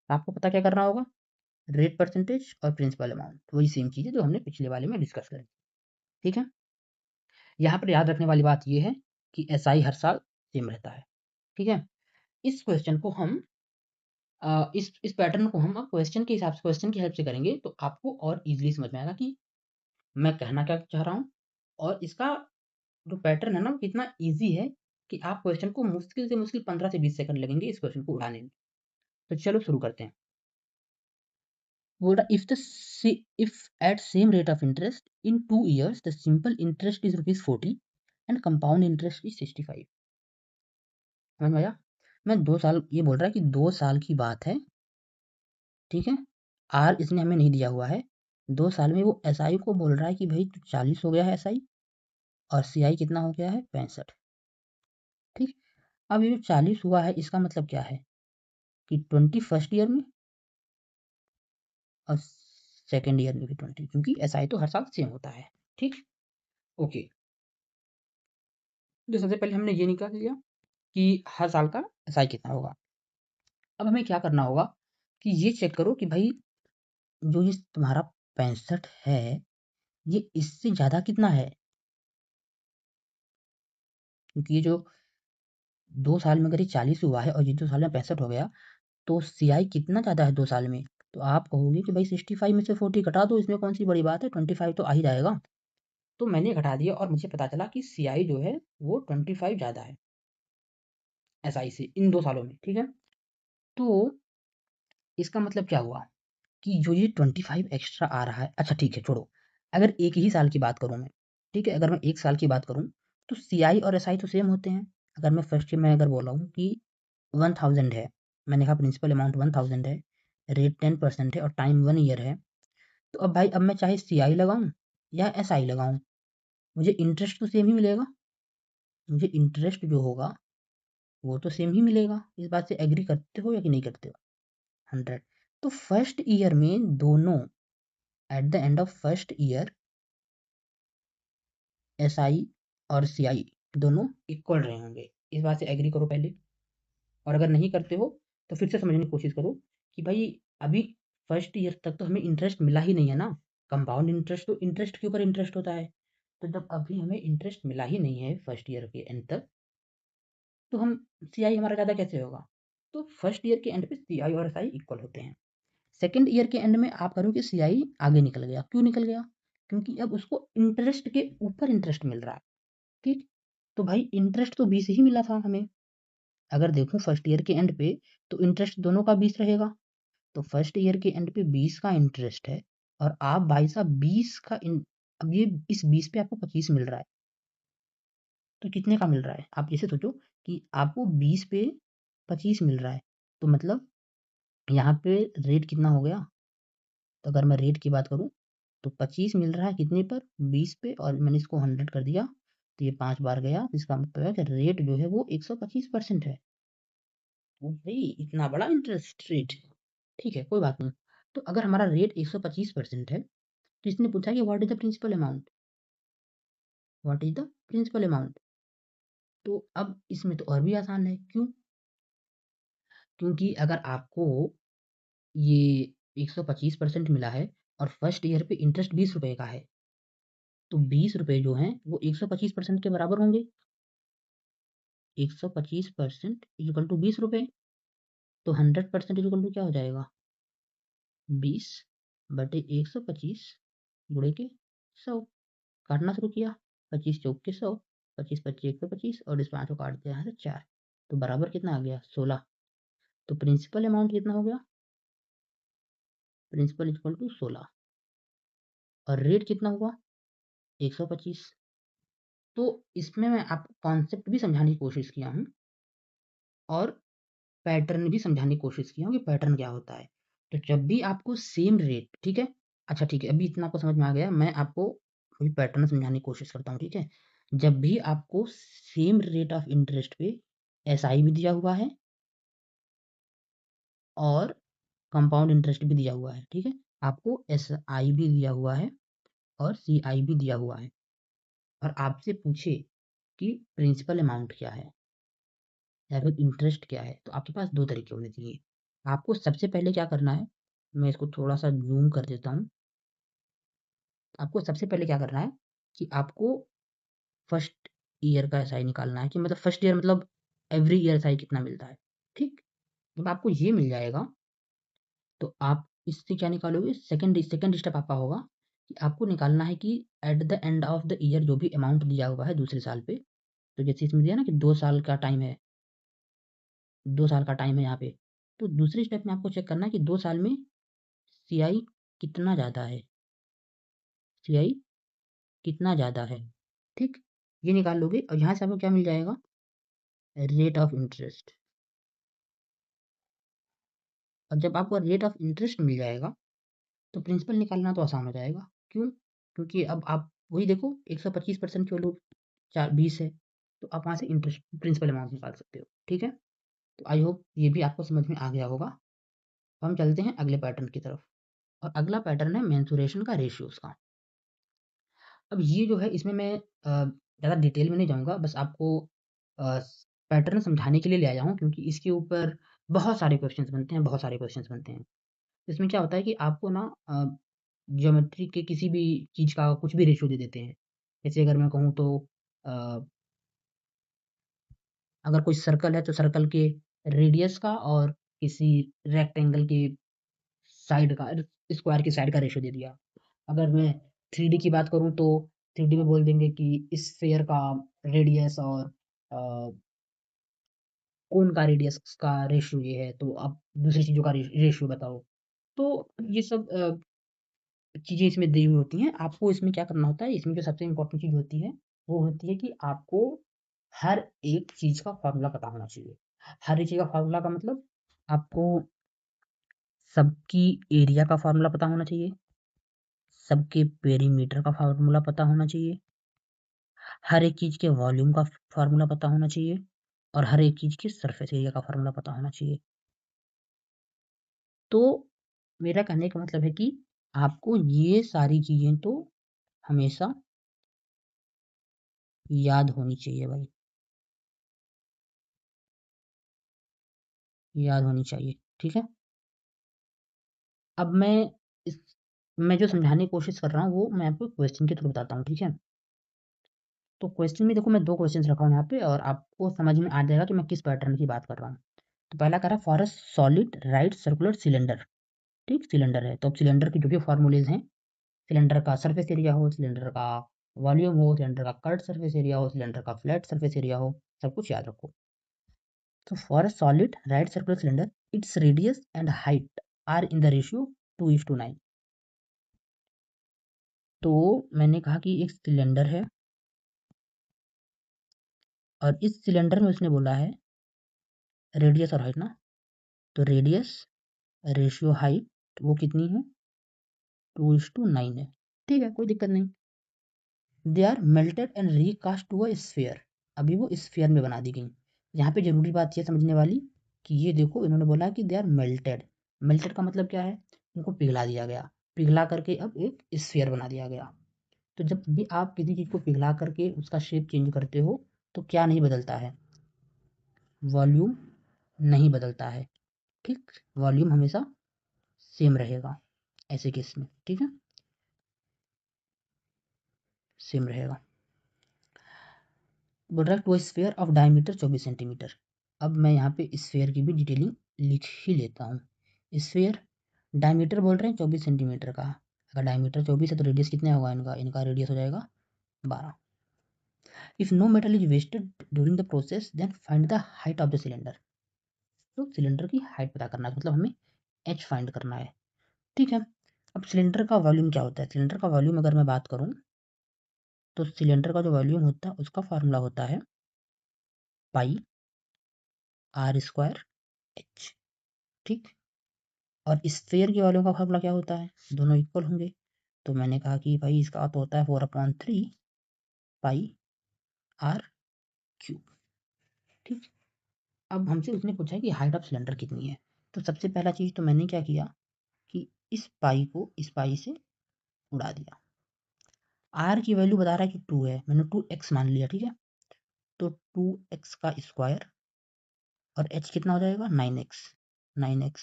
आपको पता क्या करना होगा? रेट परसेंटेज और प्रिंसिपल अमाउंट, वही सेम चीज़ है जो हमने पिछले वाले में डिस्कस करी। ठीक है? यहाँ पर याद रखने वाली बात ये है कि एसआई हर साल सेम रहता है। ठीक है? इस क्वेश्चन को हम इस पैटर्न को हम क्वेश्चन के हिसाब से, क्वेश्चन की हेल्प से करेंगे तो आपको और ईज़िली समझ में आएगा कि मैं कहना क्या चाह रहा हूँ, और इसका जो पैटर्न है ना वो कितना ईज़ी है कि आप क्वेश्चन को मुश्किल से मुश्किल 15 से 20 सेकंड लगेंगे इस क्वेश्चन को उड़ाने में। तो चलो शुरू करते हैं। बोल रहा if at same rate of interest in 2 years the simple interest is ₹40 and compound interest is 65। समझ में आया? मैं 2 साल, ये बोल रहा है कि 2 साल की बात है, ठीक है? आर इसने हमें नहीं दिया हुआ है। 2 साल में वो एसआई को बोल रहा है कि भाई 40 हो गया है एसआई और सीआई कितना हो गया है 65। ठीक? अब ये जो 40 हुआ है इसका मतलब क्या है कि 20 फर्स्ट ईयर में और सेकंड ईयर में भी 20, क्योंकि एसआई तो हर साल सेम होता है। ठीक? ओके। तो सबसे पहले हमने ये निकाल लिया कि हर साल का एसआई कितना होगा। अब हमें क्या करना होगा कि ये चेक करो कि भाई जो ये तुम्हारा 65 है ये इससे ज़्यादा कितना है, क्योंकि ये जो 2 साल में अगर ये 40 हुआ है और ये 2 साल में 65 हो गया तो सीआई कितना ज़्यादा है 2 साल में? तो आप कहोगे कि भाई 65 में से 40 घटा दो, इसमें कौन सी बड़ी बात है, 25 तो आ ही जाएगा। तो मैंने घटा दिया और मुझे पता चला कि सीआई जो है वो 25 ज़्यादा है एसआई से इन 2 सालों में। ठीक है? तो इसका मतलब क्या हुआ कि जो ये 25 एक्स्ट्रा आ रहा है, अच्छा ठीक है छोड़ो, अगर एक ही साल की बात करूँ मैं, ठीक है, अगर मैं 1 साल की बात करूँ तो सीआई और एसआई तो सेम होते हैं। अगर मैं फर्स्ट में अगर बोला हूँ कि 1000 है, मैंने कहा प्रिंसिपल अमाउंट 1000 है, रेट 10% है और टाइम 1 ईयर है, तो अब भाई अब मैं चाहे सीआई लगाऊँ या एसआई लगाऊँ, मुझे इंटरेस्ट तो सेम ही मिलेगा। मुझे इंटरेस्ट जो होगा वो तो सेम ही मिलेगा। इस बात से एग्री करते हो या कि नहीं करते हो? 100। तो फर्स्ट ईयर में दोनों, at the end of first year SI और सीआई दोनों इक्वल रहे होंगे। इस बात से एग्री करो पहले, और अगर नहीं करते हो तो फिर से समझने की कोशिश करो कि भाई अभी फर्स्ट ईयर तक तो हमें इंटरेस्ट मिला ही नहीं है ना। कंपाउंड इंटरेस्ट तो इंटरेस्ट के ऊपर इंटरेस्ट होता है, तो जब अभी हमें इंटरेस्ट मिला ही नहीं है फर्स्ट ईयर के एंड तक, तो हम सीआई हमारा ज़्यादा कैसे होगा? तो फर्स्ट ईयर के एंड पे सीआई और एसआई इक्वल होते हैं। सेकंड ईयर के एंड में आप करो कि सीआई आगे निकल गया, क्यों निकल गया? क्योंकि अब उसको इंटरेस्ट के ऊपर इंटरेस्ट मिल रहा है। ठीक? तो भाई इंटरेस्ट तो 20 ही मिला था हमें। अगर देखूँ फर्स्ट ईयर के एंड पे तो इंटरेस्ट दोनों का 20 रहेगा। तो फर्स्ट ईयर के एंड पे 20 का इंटरेस्ट है और आप भाई साहब 20 का अब ये इस 20 पे आपको 25 मिल रहा है। तो कितने का मिल रहा है? आप जैसे सोचो कि आपको 20 पे 25 मिल रहा है, तो मतलब यहाँ पे रेट कितना हो गया? तो अगर मैं रेट की बात करूँ तो 25 मिल रहा है कितने पर? 20 पे, और मैंने इसको 100 कर दिया तो ये 5 बार गया, तो इसका मतलब है कि रेट जो है वो 125% है। तो भाई इतना बड़ा इंटरेस्ट रेट, ठीक है कोई बात नहीं। तो अगर हमारा रेट 125% है तो इसने पूछा कि what is the principal amount, what is the principal amount. तो अब इसमें तो और भी आसान है, क्यों? क्योंकि अगर आपको ये 125% मिला है और फर्स्ट ईयर पे इंटरेस्ट 20 रुपए का है, तो 20 रुपए जो हैं वो 125% के बराबर होंगे। 125% इक्वल टू 20 रुपए, तो 100% इक्वल टू क्या हो जाएगा? 20 बटे 125 गुणे के 100। काटना शुरू किया, 25 चौक के 100, 25 पच्चीस 125 और इस 5 को काट दिया है 4, तो बराबर कितना आ गया? 16। तो प्रिंसिपल अमाउंट कितना हो गया? प्रिंसिपल इक्वल टू 16 और रेट कितना हुआ? 125। तो इसमें मैं आपको कॉन्सेप्ट भी समझाने की कोशिश किया हूँ और पैटर्न भी समझाने की कोशिश किया हूँ कि पैटर्न क्या होता है। तो जब भी आपको सेम रेट, ठीक है, अच्छा ठीक है, अभी इतना आपको समझ में आ गया, मैं आपको अभी पैटर्न समझाने की कोशिश करता हूँ, ठीक है। जब भी आपको सेम रेट ऑफ इंटरेस्ट पे SI भी दिया हुआ है और कंपाउंड इंटरेस्ट भी दिया हुआ है, ठीक है। आपको SI भी दिया हुआ है और CI भी दिया हुआ है, और आपसे पूछे कि प्रिंसिपल अमाउंट क्या है या फिर इंटरेस्ट क्या है, तो आपके पास 2 तरीके होने चाहिए। आपको सबसे पहले क्या करना है, मैं इसको थोड़ा-सा ज़ूम कर देता हूँ। आपको सबसे पहले क्या करना है कि आपको फर्स्ट ईयर का एसआई निकालना है, कि मतलब फर्स्ट ईयर मतलब एवरी ईयर एसआई कितना मिलता है, ठीक? जब आपको ये मिल जाएगा तो आप इससे क्या निकालोगे, सेकंड स्टेप आपका होगा कि आपको निकालना है कि at the end of the year जो भी अमाउंट दिया हुआ है दूसरे साल पे, तो जैसे इसमें दिया ना कि 2 साल का टाइम है, 2 साल का टाइम है यहाँ पे, तो दूसरे स्टेप में आपको चेक करना है कि 2 साल में सीआई कितना ज़्यादा है, सीआई कितना ज़्यादा है, ठीक? ये निकाल लोगे और यहाँ से आपको क्या मिल जाएगा, रेट ऑफ इंटरेस्ट। और जब आपको रेट ऑफ इंटरेस्ट मिल जाएगा तो प्रिंसिपल निकालना तो आसान हो जाएगा। क्यों? क्योंकि अब आप वही देखो 125% चलो 20 है, तो आप वहाँ से इंटरेस्ट प्रिंसिपल अमाउंट निकाल सकते हो, ठीक है। तो आई होप ये भी आपको समझ में आ गया होगा। अब हम चलते हैं अगले पैटर्न की तरफ, और अगला पैटर्न है मेंसुरेशन का रेशियोज का। अब ये जो है इसमें मैं ज़्यादा डिटेल में नहीं जाऊँगा, बस आपको पैटर्न समझाने के लिए ले आया हूँ, क्योंकि इसके ऊपर बहुत सारे क्वेश्चंस बनते हैं, बहुत सारे क्वेश्चंस बनते हैं। इसमें क्या होता है कि आपको ना ज्योमेट्री के किसी भी चीज़ का कुछ भी रेशियो दे देते हैं। जैसे अगर मैं कहूँ तो अ, अगर कोई सर्कल है तो सर्कल के रेडियस का और किसी रेक्टेंगल के साइड का, स्क्वायर की साइड का रेशियो दे दिया। अगर मैं 3D की बात करूँ तो 3D में बोल देंगे कि इस स्फीयर का रेडियस और कोन का रेडियस का रेशियो ये है, तो आप दूसरी चीज़ों का रेशियो बताओ। तो ये सब चीज़ें इसमें दी हुई होती हैं। आपको इसमें क्या करना होता है, इसमें जो सबसे इम्पोर्टेंट चीज़ होती है, वो होती है कि आपको हर एक चीज़ का फ़ॉर्मूला पता होना चाहिए। हर एक चीज़ का फ़ॉर्मूला का मतलब आपको सबकी एरिया का फ़ॉर्मूला पता होना चाहिए, सबके पेरीमीटर का फ़ॉर्मूला पता होना चाहिए, हर एक चीज़ के वॉल्यूम का फ़ॉर्मूला पता होना चाहिए, और हर एक चीज़ की सरफेस एरिया का फ़ॉर्मूला पता होना चाहिए। तो मेरा कहने का मतलब है कि आपको ये सारी चीज़ें तो हमेशा याद होनी चाहिए भाई, याद होनी चाहिए, ठीक है। अब इस मैं जो समझाने की कोशिश कर रहा हूँ वो मैं आपको क्वेश्चन के थ्रू बताता हूँ, ठीक है। तो क्वेश्चन में देखो मैं 2 क्वेश्चंस रखा हूँ यहाँ पे, और आपको समझ में आ जाएगा कि मैं किस पैटर्न की बात कर रहा हूँ। तो पहला कह रहा है for a solid right circular cylinder, ठीक, सिलेंडर है तो अब सिलेंडर के जो भी फॉर्मूलेज हैं, सिलेंडर का सरफेस एरिया हो, सिलेंडर का वॉल्यूम हो, सिलेंडर का कर्व्ड सरफेस एरिया हो, सिलेंडर का फ्लैट सरफेस एरिया हो, सब कुछ याद रखो। तो for a solid right circular cylinder its radius and height are in the ratio 2:9। तो मैंने कहा कि एक सिलेंडर है और इस सिलेंडर में उसने बोला है रेडियस और हाइट ना, तो रेडियस रेशियो हाइट वो कितनी है, 2:9 है, ठीक है, कोई दिक्कत नहीं। They are melted and recast to a sphere, अभी वो स्फीयर में बना दी गई। यहाँ पे जरूरी बात ये समझने वाली कि ये देखो इन्होंने बोला कि दे आर मेल्टेड, मेल्टेड का मतलब क्या है, उनको पिघला दिया गया, पिघला करके अब एक स्फीयर बना दिया गया। तो जब भी आप किसी चीज़ को पिघला करके उसका शेप चेंज करते हो तो क्या नहीं बदलता है, वॉल्यूम नहीं बदलता है, ठीक, वॉल्यूम हमेशा सेम रहेगा ऐसे केस में, ठीक है, सेम रहेगा। बोल रहा है to sphere of diameter 24 centimetre. अब मैं यहाँ पे स्फीयर की भी डिटेलिंग लिख ही लेता हूँ। स्फीयर डायमीटर बोल रहे हैं 24 सेंटीमीटर का, अगर डायमीटर 24 है तो रेडियस कितने होगा, इनका इनका रेडियस हो जाएगा 12। If no metal is wasted during the process then find the height of the cylinder. तो सिलेंडर की हाइट पता करना है, मतलब हमें एच फाइंड करना है, ठीक है। अब सिलेंडर का वॉल्यूम क्या होता है, सिलेंडर का वॉल्यूम अगर मैं बात करूँ तो सिलेंडर का जो वॉल्यूम होता है उसका फार्मूला होता है पाई आर स्क्वायर एच, ठीक। और स्फीयर के वॉल्यूम का फार्मूला क्या होता है, दोनों इक्वल होंगे, तो मैंने कहा कि भाई इसका तो होता है 4/3 पाई आर क्यूब, ठीक। अब हमसे उसने पूछा है कि हाइट ऑफ सिलेंडर कितनी है। तो सबसे पहला चीज़ तो मैंने क्या किया कि इस पाई को इस पाई से उड़ा दिया। आर की वैल्यू बता रहा है कि 2 है, मैंने 2x मान लिया, ठीक है। तो 2x का स्क्वायर और h कितना हो जाएगा 9x, 9x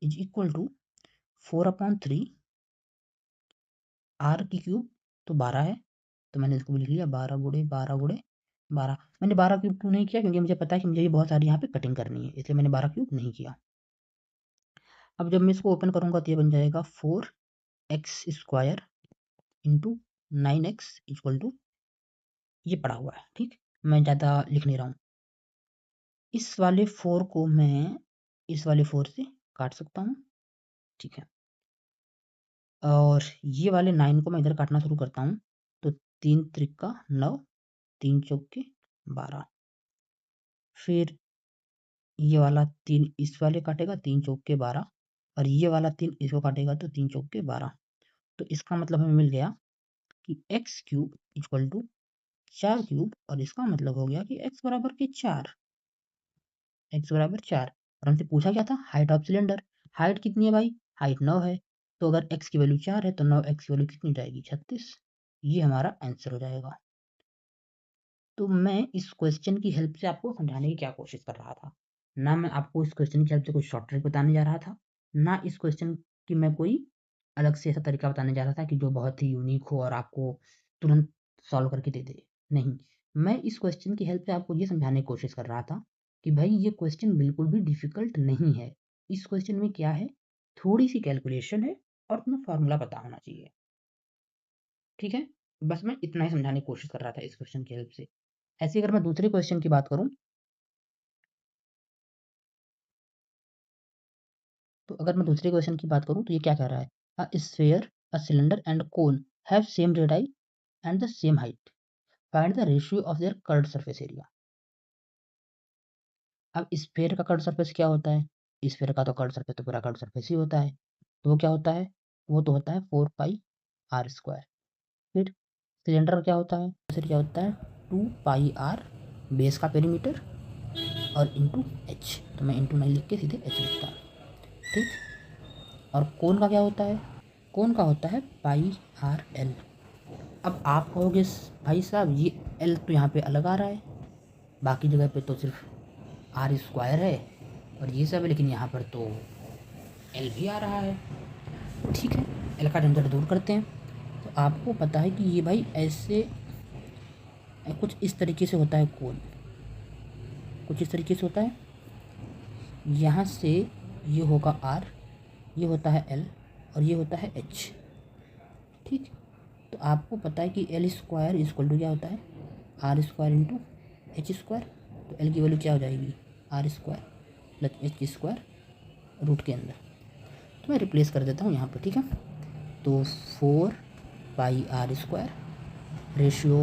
is equal to 4/3 r की क्यूब तो 12 है, तो मैंने इसको भी लिख लिया 12 गुणे 12 गुणे 12। मैंने 12 क्यूब क्यों नहीं किया, क्योंकि मुझे पता है कि मुझे ये बहुत सारी यहाँ पे कटिंग करनी है, इसलिए मैंने 12 क्यूब नहीं किया। अब जब मैं इसको ओपन करूँगा तो ये बन जाएगा 4x square into 9x equal to, ये पड़ा हुआ है, ठीक। मैं ज़्यादा लिख नहीं रहा हूँ। इस वाले 4 को मैं इस वाले 4 से काट सकता हूँ, ठीक है। और ये वाले 9 को मैं इधर काटना शुरू करता हूँ, तो 3 त्रिका 9, 3 चौके 12। फिर ये वाला 3 इस वाले काटेगा, 3 चौके 12, और ये वाला 3 इसको काटेगा तो 3 चौके 12। तो इसका मतलब हमें मिल गया कि x cube equal to 4 cube, और इसका मतलब हो गया कि x बराबर के 4, x बराबर 4। और हमसे पूछा क्या था, हाइट ऑफ सिलेंडर। हाइट कितनी है भाई, हाइट 9 है, तो अगर x की वैल्यू 4 है तो 9x की वैल्यू कितनी जाएगी 36। ये हमारा आंसर हो जाएगा। तो मैं इस क्वेश्चन की हेल्प से आपको समझाने की क्या कोशिश कर रहा था, ना मैं आपको इस क्वेश्चन की हेल्प से कोई शॉर्ट ट्रिक बताने जा रहा था, ना इस क्वेश्चन की मैं कोई अलग से ऐसा तरीका बताने जा रहा था कि जो बहुत ही यूनिक हो और आपको तुरंत सॉल्व करके दे दे। नहीं, मैं इस क्वेश्चन की हेल्प से आपको ये समझाने की कोशिश कर रहा था कि भाई ये क्वेश्चन बिल्कुल भी डिफिकल्ट नहीं है। इस क्वेश्चन में क्या है, थोड़ी सी कैलकुलेशन है और तुम्हें फॉर्मूला पता होना चाहिए, ठीक है। बस मैं इतना ही समझाने की कोशिश कर रहा था इस क्वेश्चन की हेल्प से। ऐसे अगर मैं दूसरे क्वेश्चन की बात करूं, तो अगर मैं दूसरे क्वेश्चन की बात करूं तो ये क्या कह रहा है, a sphere, a cylinder and cone have same radius and the same height, find the ratio of their curved surface area. अब स्फीयर का कर्व्ड सरफेस क्या होता है, स्फीयर का तो कर्व्ड सरफेस तो पूरा कर्व्ड सरफेस ही होता है, तो वो क्या होता है, वो तो होता है 4 पाई r स्क्वायर। फिर सिलेंडर क्या होता है, फिर क्या होता है 2 पाई r बेस का पेरीमीटर और इंटू एच, तो मैं इंटू नहीं लिख के सीधे एच लिखता हूँ, ठीक। और कोन का क्या होता है, कोन का होता है पाई r l। अब आप कहोगे भाई साहब ये l तो यहाँ पे अलग आ रहा है, बाकी जगह पे तो सिर्फ r स्क्वायर है और ये सब है, लेकिन यहाँ पर तो l भी आ रहा है, ठीक है। l का झंझट दूर करते हैं। तो आपको पता है कि ये भाई ऐसे कुछ इस तरीके से होता है कोन, कुछ इस तरीके से होता है। यहाँ से ये होगा r, ये होता है l और ये होता है h, ठीक। तो आपको पता है कि एल स्क्वायर इक्वल टू क्या होता है, r square into h square. तो एल की वैल्यू क्या हो जाएगी, r square plus h square root के अंदर। तो मैं रिप्लेस कर देता हूँ यहाँ पर, ठीक है। तो 4 pi r square ratio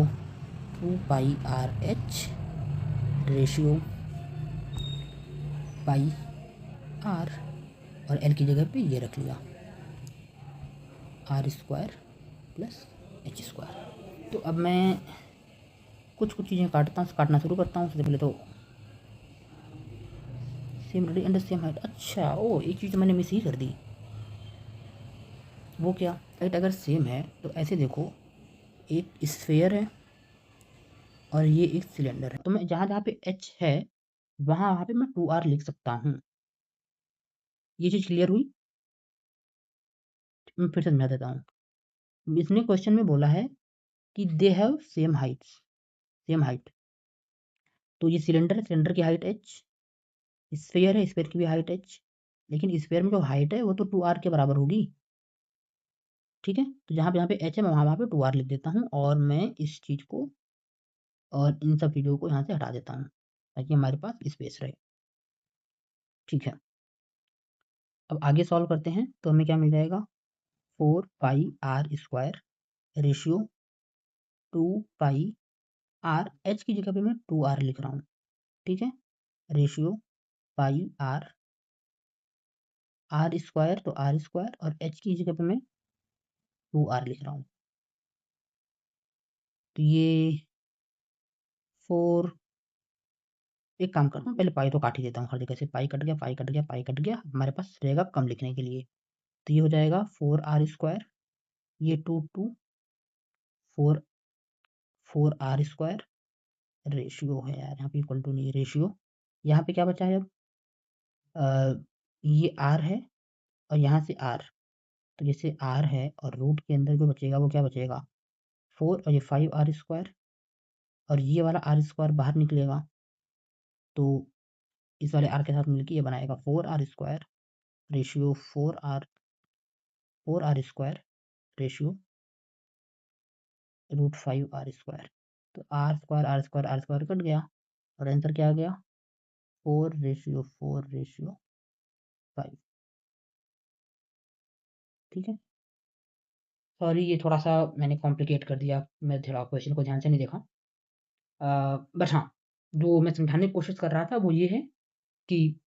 2 pi r h ratio pi r, और एल की जगह पे ये रख लिया r square plus h square. तो अब मैं कुछ कुछ चीज़ें काटना शुरू करता हूँ। सबसे पहले तो same ready and same height, अच्छा ओ एक चीज़ तो मैंने मिस ही कर दी, वो क्या, हाइट अगर सेम है तो ऐसे देखो, एक स्फेयर है और ये एक सिलेंडर है, तो मैं जहाँ जहाँ पे एच है वहाँ पे मैं 2r लिख सकता हूँ। ये चीज़ क्लियर हुई, मैं फिर से समझा देता हूँ। इसने क्वेश्चन में बोला है कि they have same Heights, same height. तो ये सिलेंडर है, सिलेंडर की हाइट h, स्फेयर है, स्फेयर की भी हाइट h, लेकिन स्फेयर में जो हाइट है वो तो 2r के बराबर होगी, ठीक है। तो जहाँ पे h है मैं वहाँ पे 2r लिख देता हूँ, और मैं इस चीज़ को और इन सब चीज़ों को यहाँ से हटा देता हूँ ताकि हमारे पास स्पेस रहे, ठीक है। अब आगे सॉल्व करते हैं तो हमें क्या मिल जाएगा, 4 pi r square ratio 2 pi r, h की जगह पे मैं 2r लिख रहा हूँ, ठीक है। रेशियो पाई r स्क्वायर तो r स्क्वायर, और h की जगह पे मैं 2r लिख रहा हूँ। तो ये 4 एक काम करता हूँ, पहले पाई तो काट ही देता हूँ हर जगह से। पाई कट गया, पाई कट गया, पाई कट गया। हमारे पास रहेगा कम लिखने के लिए, तो ये हो जाएगा 4r²। ये 2 4r²। रेशियो है यार, यहाँ पे इक्वल टू नहीं, रेशियो। यहाँ पे क्या बचा है अब? ये r है और यहाँ से r, तो जैसे r है और रूट के अंदर जो बचेगा वो क्या बचेगा? 4 और ये 5r², और ये वाला r² बाहर निकलेगा, तो इस वाले r के साथ मिलकर ये बनाएगा 4r²। Ratio 4r² ratio √5r²। तो r² कट गया और आंसर क्या आ गया? 4:4:5। ठीक है। सॉरी, ये थोड़ा सा मैंने कॉम्प्लिकेट कर दिया, मैं थोड़ा क्वेश्चन को ध्यान से नहीं देखा। बट हाँ, जो मैं समझाने की कोशिश कर रहा था वो ये है कि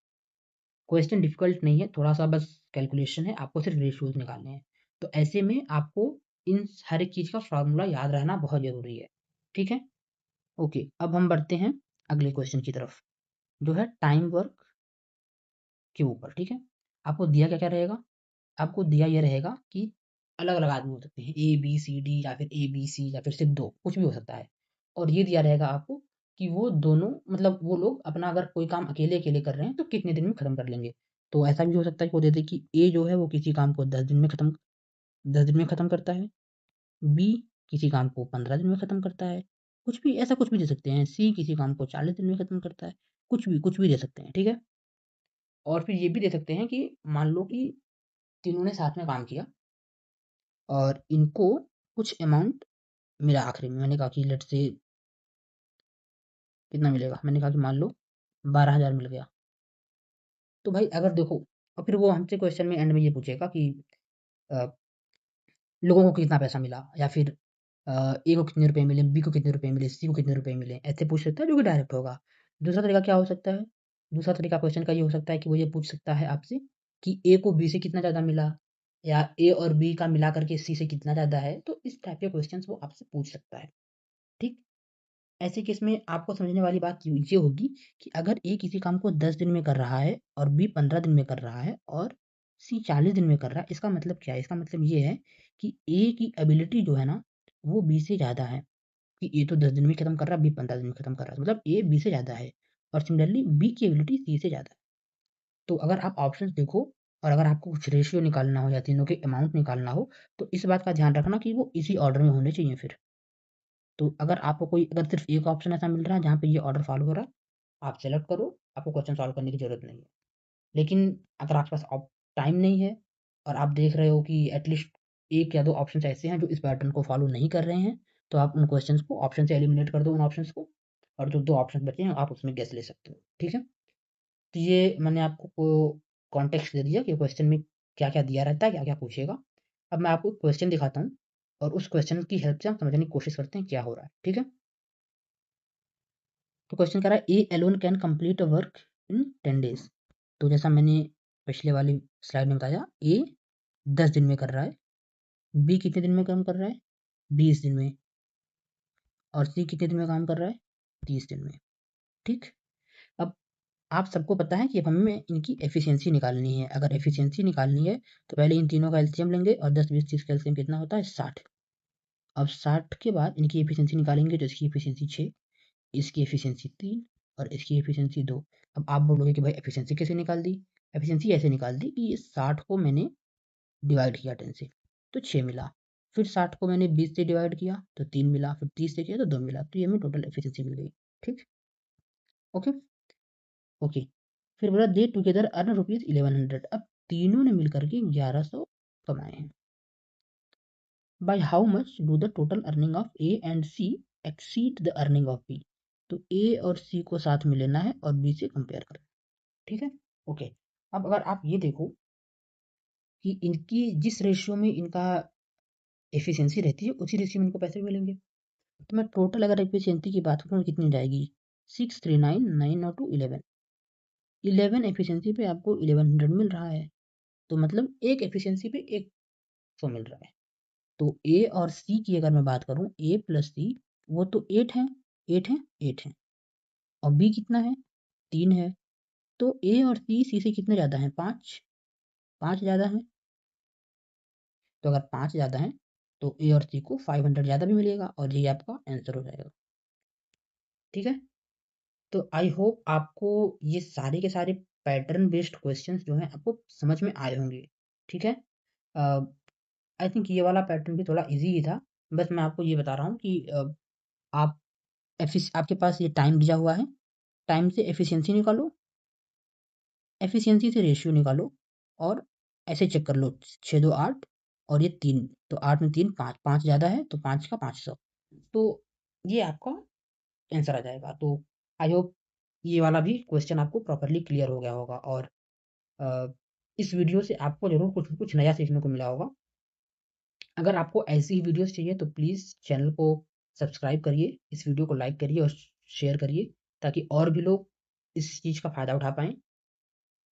क्वेश्चन डिफिकल्ट नहीं है, थोड़ा सा बस कैलकुलेशन है, आपको सिर्फ रेशियोज निकालने हैं। तो ऐसे में आपको इन हर एक चीज़ का फार्मूला याद रहना बहुत ज़रूरी है। ठीक है। ओके, अब हम बढ़ते हैं अगले क्वेश्चन की तरफ, जो है टाइम वर्क के ऊपर। ठीक है। आपको दिया क्या क्या रहेगा? आपको दिया ये रहेगा कि अलग अलग आदमी हो सकते हैं, ए बी सी डी, या फिर ए बी सी, या फिर सिर्फ दो, कुछ भी हो सकता है। और ये दिया रहेगा आपको कि वो दोनों, मतलब वो लोग अपना अगर कोई काम अकेले अकेले कर रहे हैं तो कितने दिन में खत्म कर लेंगे। तो ऐसा भी हो सकता है कि वो दे दे कि ए जो है वो किसी काम को 10 दिन में खत्म करता है, बी किसी काम को 15 दिन में खत्म करता है, कुछ भी ऐसा कुछ भी दे सकते हैं, सी किसी काम को 40 दिन में खत्म करता है, कुछ भी दे सकते हैं। ठीक है। और फिर ये भी दे सकते हैं कि मान लो कि तीनों ने साथ में काम किया और इनको कुछ अमाउंट मिला आखिरी में। मैंने कहा कि लेट्स से कितना मिलेगा, मैंने कहा कि मान लो 12,000 मिल गया। तो भाई अगर देखो, और फिर वो हमसे क्वेश्चन में एंड में ये पूछेगा कि अ, लोगों को कितना पैसा मिला, या फिर ए को कितने रुपए मिले, बी को कितने रुपए मिले, सी को कितने रुपए मिले, ऐसे पूछ सकता है, जो कि डायरेक्ट होगा। दूसरा तरीका क्या हो सकता है? दूसरा तरीका क्वेश्चन का ये हो सकता है कि वो ये पूछ सकता है आपसे कि ए को बी से कितना ज़्यादा मिला, या ए और बी का मिला करके सी से कितना ज़्यादा है। तो इस टाइप के क्वेश्चन वो आपसे पूछ सकता है। ठीक। ऐसे केस में आपको समझने वाली बात ये होगी कि अगर ए किसी काम को 10 दिन में कर रहा है और बी 15 दिन में कर रहा है और सी 40 दिन में कर रहा है, इसका मतलब क्या है? इसका मतलब ये है कि ए की एबिलिटी जो है ना, वो बी से ज़्यादा है। कि ए तो 10 दिन में खत्म कर रहा है, बी 15 दिन में खत्म कर रहा है, मतलब ए बी से ज़्यादा है। और सिमिलरली बी की एबिलिटी सी से ज़्यादा है। तो अगर आप ऑप्शंस देखो और अगर आपको कुछ रेशियो निकालना हो या तीनों के अमाउंट निकालना हो, तो इस बात का ध्यान रखना कि वो इसी ऑर्डर में होने चाहिए फिर। तो अगर आपको अगर सिर्फ एक ऑप्शन ऐसा मिल रहा है जहाँ पे ये ऑर्डर फॉलो हो रहा है, आप सेलेक्ट करो, आपको क्वेश्चन सॉल्व करने की ज़रूरत नहीं है। लेकिन अगर आपके पास टाइम नहीं है और आप देख रहे हो कि एटलीस्ट एक या दो ऑप्शन ऐसे हैं जो इस पैटर्न को फॉलो नहीं कर रहे हैं, तो आप उन क्वेश्चंस को ऑप्शन से एलिमिनेट कर दो, उन ऑप्शंस को, और जो दो ऑप्शन बचे हैं आप उसमें गेस ले सकते हो। ठीक है। तो ये मैंने आपको कॉन्टेक्स्ट दे दिया कि क्वेश्चन में क्या क्या दिया रहता है, क्या क्या पूछेगा। अब मैं आपको क्वेश्चन दिखाता हूँ और उस क्वेश्चन की हेल्प से हम समझने की कोशिश करते हैं क्या हो रहा है। ठीक है। तो क्वेश्चन कह रहा है A alone can complete a work in 10 days. तो जैसा मैंने पिछले वाली स्लाइड में बताया, ए 10 दिन में कर रहा है, बी कितने दिन में काम कर रहा है, 20 दिन में, और सी कितने दिन में काम कर रहा है, 30 दिन में। ठीक। अब आप सबको पता है कि अब हमें इनकी एफिशिएंसी निकालनी है। अगर एफिशिएंसी निकालनी है तो पहले इन तीनों का एलसीएम लेंगे, और 10 20 30 का एलसीएम कितना होता है, 60। अब 60 के बाद इनकी एफिशिएंसी निकालेंगे, तो इसकी एफिशिएंसी 6, इसकी एफिशिएंसी 3, और इसकी एफिशिएंसी 2। अब आप बोलोगे कि भाई एफिशिएंसी कैसे निकाल दी? एफिशिएंसी ऐसे निकाल दी कि ये 60 को मैंने डिवाइड किया 10 से, तो 6 मिला। फिर 60 को मैंने 20 से डिवाइड किया तो 3 मिला, फिर 30 से किया तो 2 मिला, तो ये हमें टोटल एफिशिएंसी मिल गई। ठीक। ओके। ओके। फिर बोला दे टुगेदर अर्न ₹1100। अब तीनों ने मिलकर के 1100 कमाए हैं। By how much do the total earning of A and C exceed the earning of B. तो ए और सी को साथ में लेना है और बी से कंपेयर करना है। ठीक है। ओके। अब अगर आप ये देखो कि इनकी जिस रेशियो में इनका एफिशिएंसी रहती है उसी रेशियो में इनको पैसे भी मिलेंगे। तो मैं टोटल अगर एफिशिएंसी की बात करूँ कितनी जाएगी, 639 और 2 11। 11 एफिशिएंसी पे आपको 1100 मिल रहा है, तो मतलब एक एफिशिएंसी पे 100 मिल रहा है। तो ए और सी की अगर मैं बात करूँ, ए+ सी, वो तो 8 है, 8 है, 8 है, और बी कितना है, 11 है। 11 एफिशिएंसी पे 100 मिल रहा है, तो मतलब ए और सी की अगर मैं बात करूँ, ए प्लस सी, वो तो 8 है, 8 है, 8 है, और बी कितना है, 11 है। 3 है, तो ए और सी से कितने ज़्यादा हैं? 5, 5 ज़्यादा हैं। तो अगर 5 ज़्यादा हैं, तो ए और सी को 500 ज़्यादा भी मिलेगा और ये आपका आंसर हो जाएगा। ठीक है? तो आई होप आपको ये सारे के सारे पैटर्न बेस्ड क्वेश्चंस जो हैं आपको समझ में आए होंगे। ठीक है? आई थिंक ये वाला पैटर्न भी थोड़ा ईज़ी ही था। बस मैं आपको ये बता रहा हूँ कि आप आपके पास ये टाइम दिया हुआ है, टाइम से एफिशिएंसी निकालो, एफिशिएंसी से रेशियो निकालो और ऐसे चेक कर लो 6 2 8 और ये 3 तो 8 में 3 5 5 ज़्यादा है तो 5 का 500 तो ये आपका आंसर आ जाएगा। तो आई होप ये वाला भी क्वेश्चन आपको प्रॉपर्ली क्लियर हो गया होगा और अ, इस वीडियो से आपको ज़रूर कुछ कुछ नया सीखने को मिला होगा। अगर आपको ऐसी ही वीडियोज़ चाहिए तो प्लीज़ चैनल को सब्सक्राइब करिए, इस वीडियो को लाइक करिए और शेयर करिए ताकि और भी लोग इस चीज़ का फ़ायदा उठा पाएँ।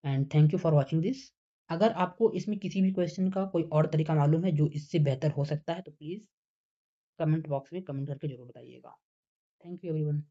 And thank you for watching this. अगर आपको इसमें किसी भी क्वेश्चन का कोई और तरीका मालूम है जो इससे बेहतर हो सकता है तो प्लीज़ कमेंट बॉक्स में कमेंट करके ज़रूर बताइएगा। Thank you everyone.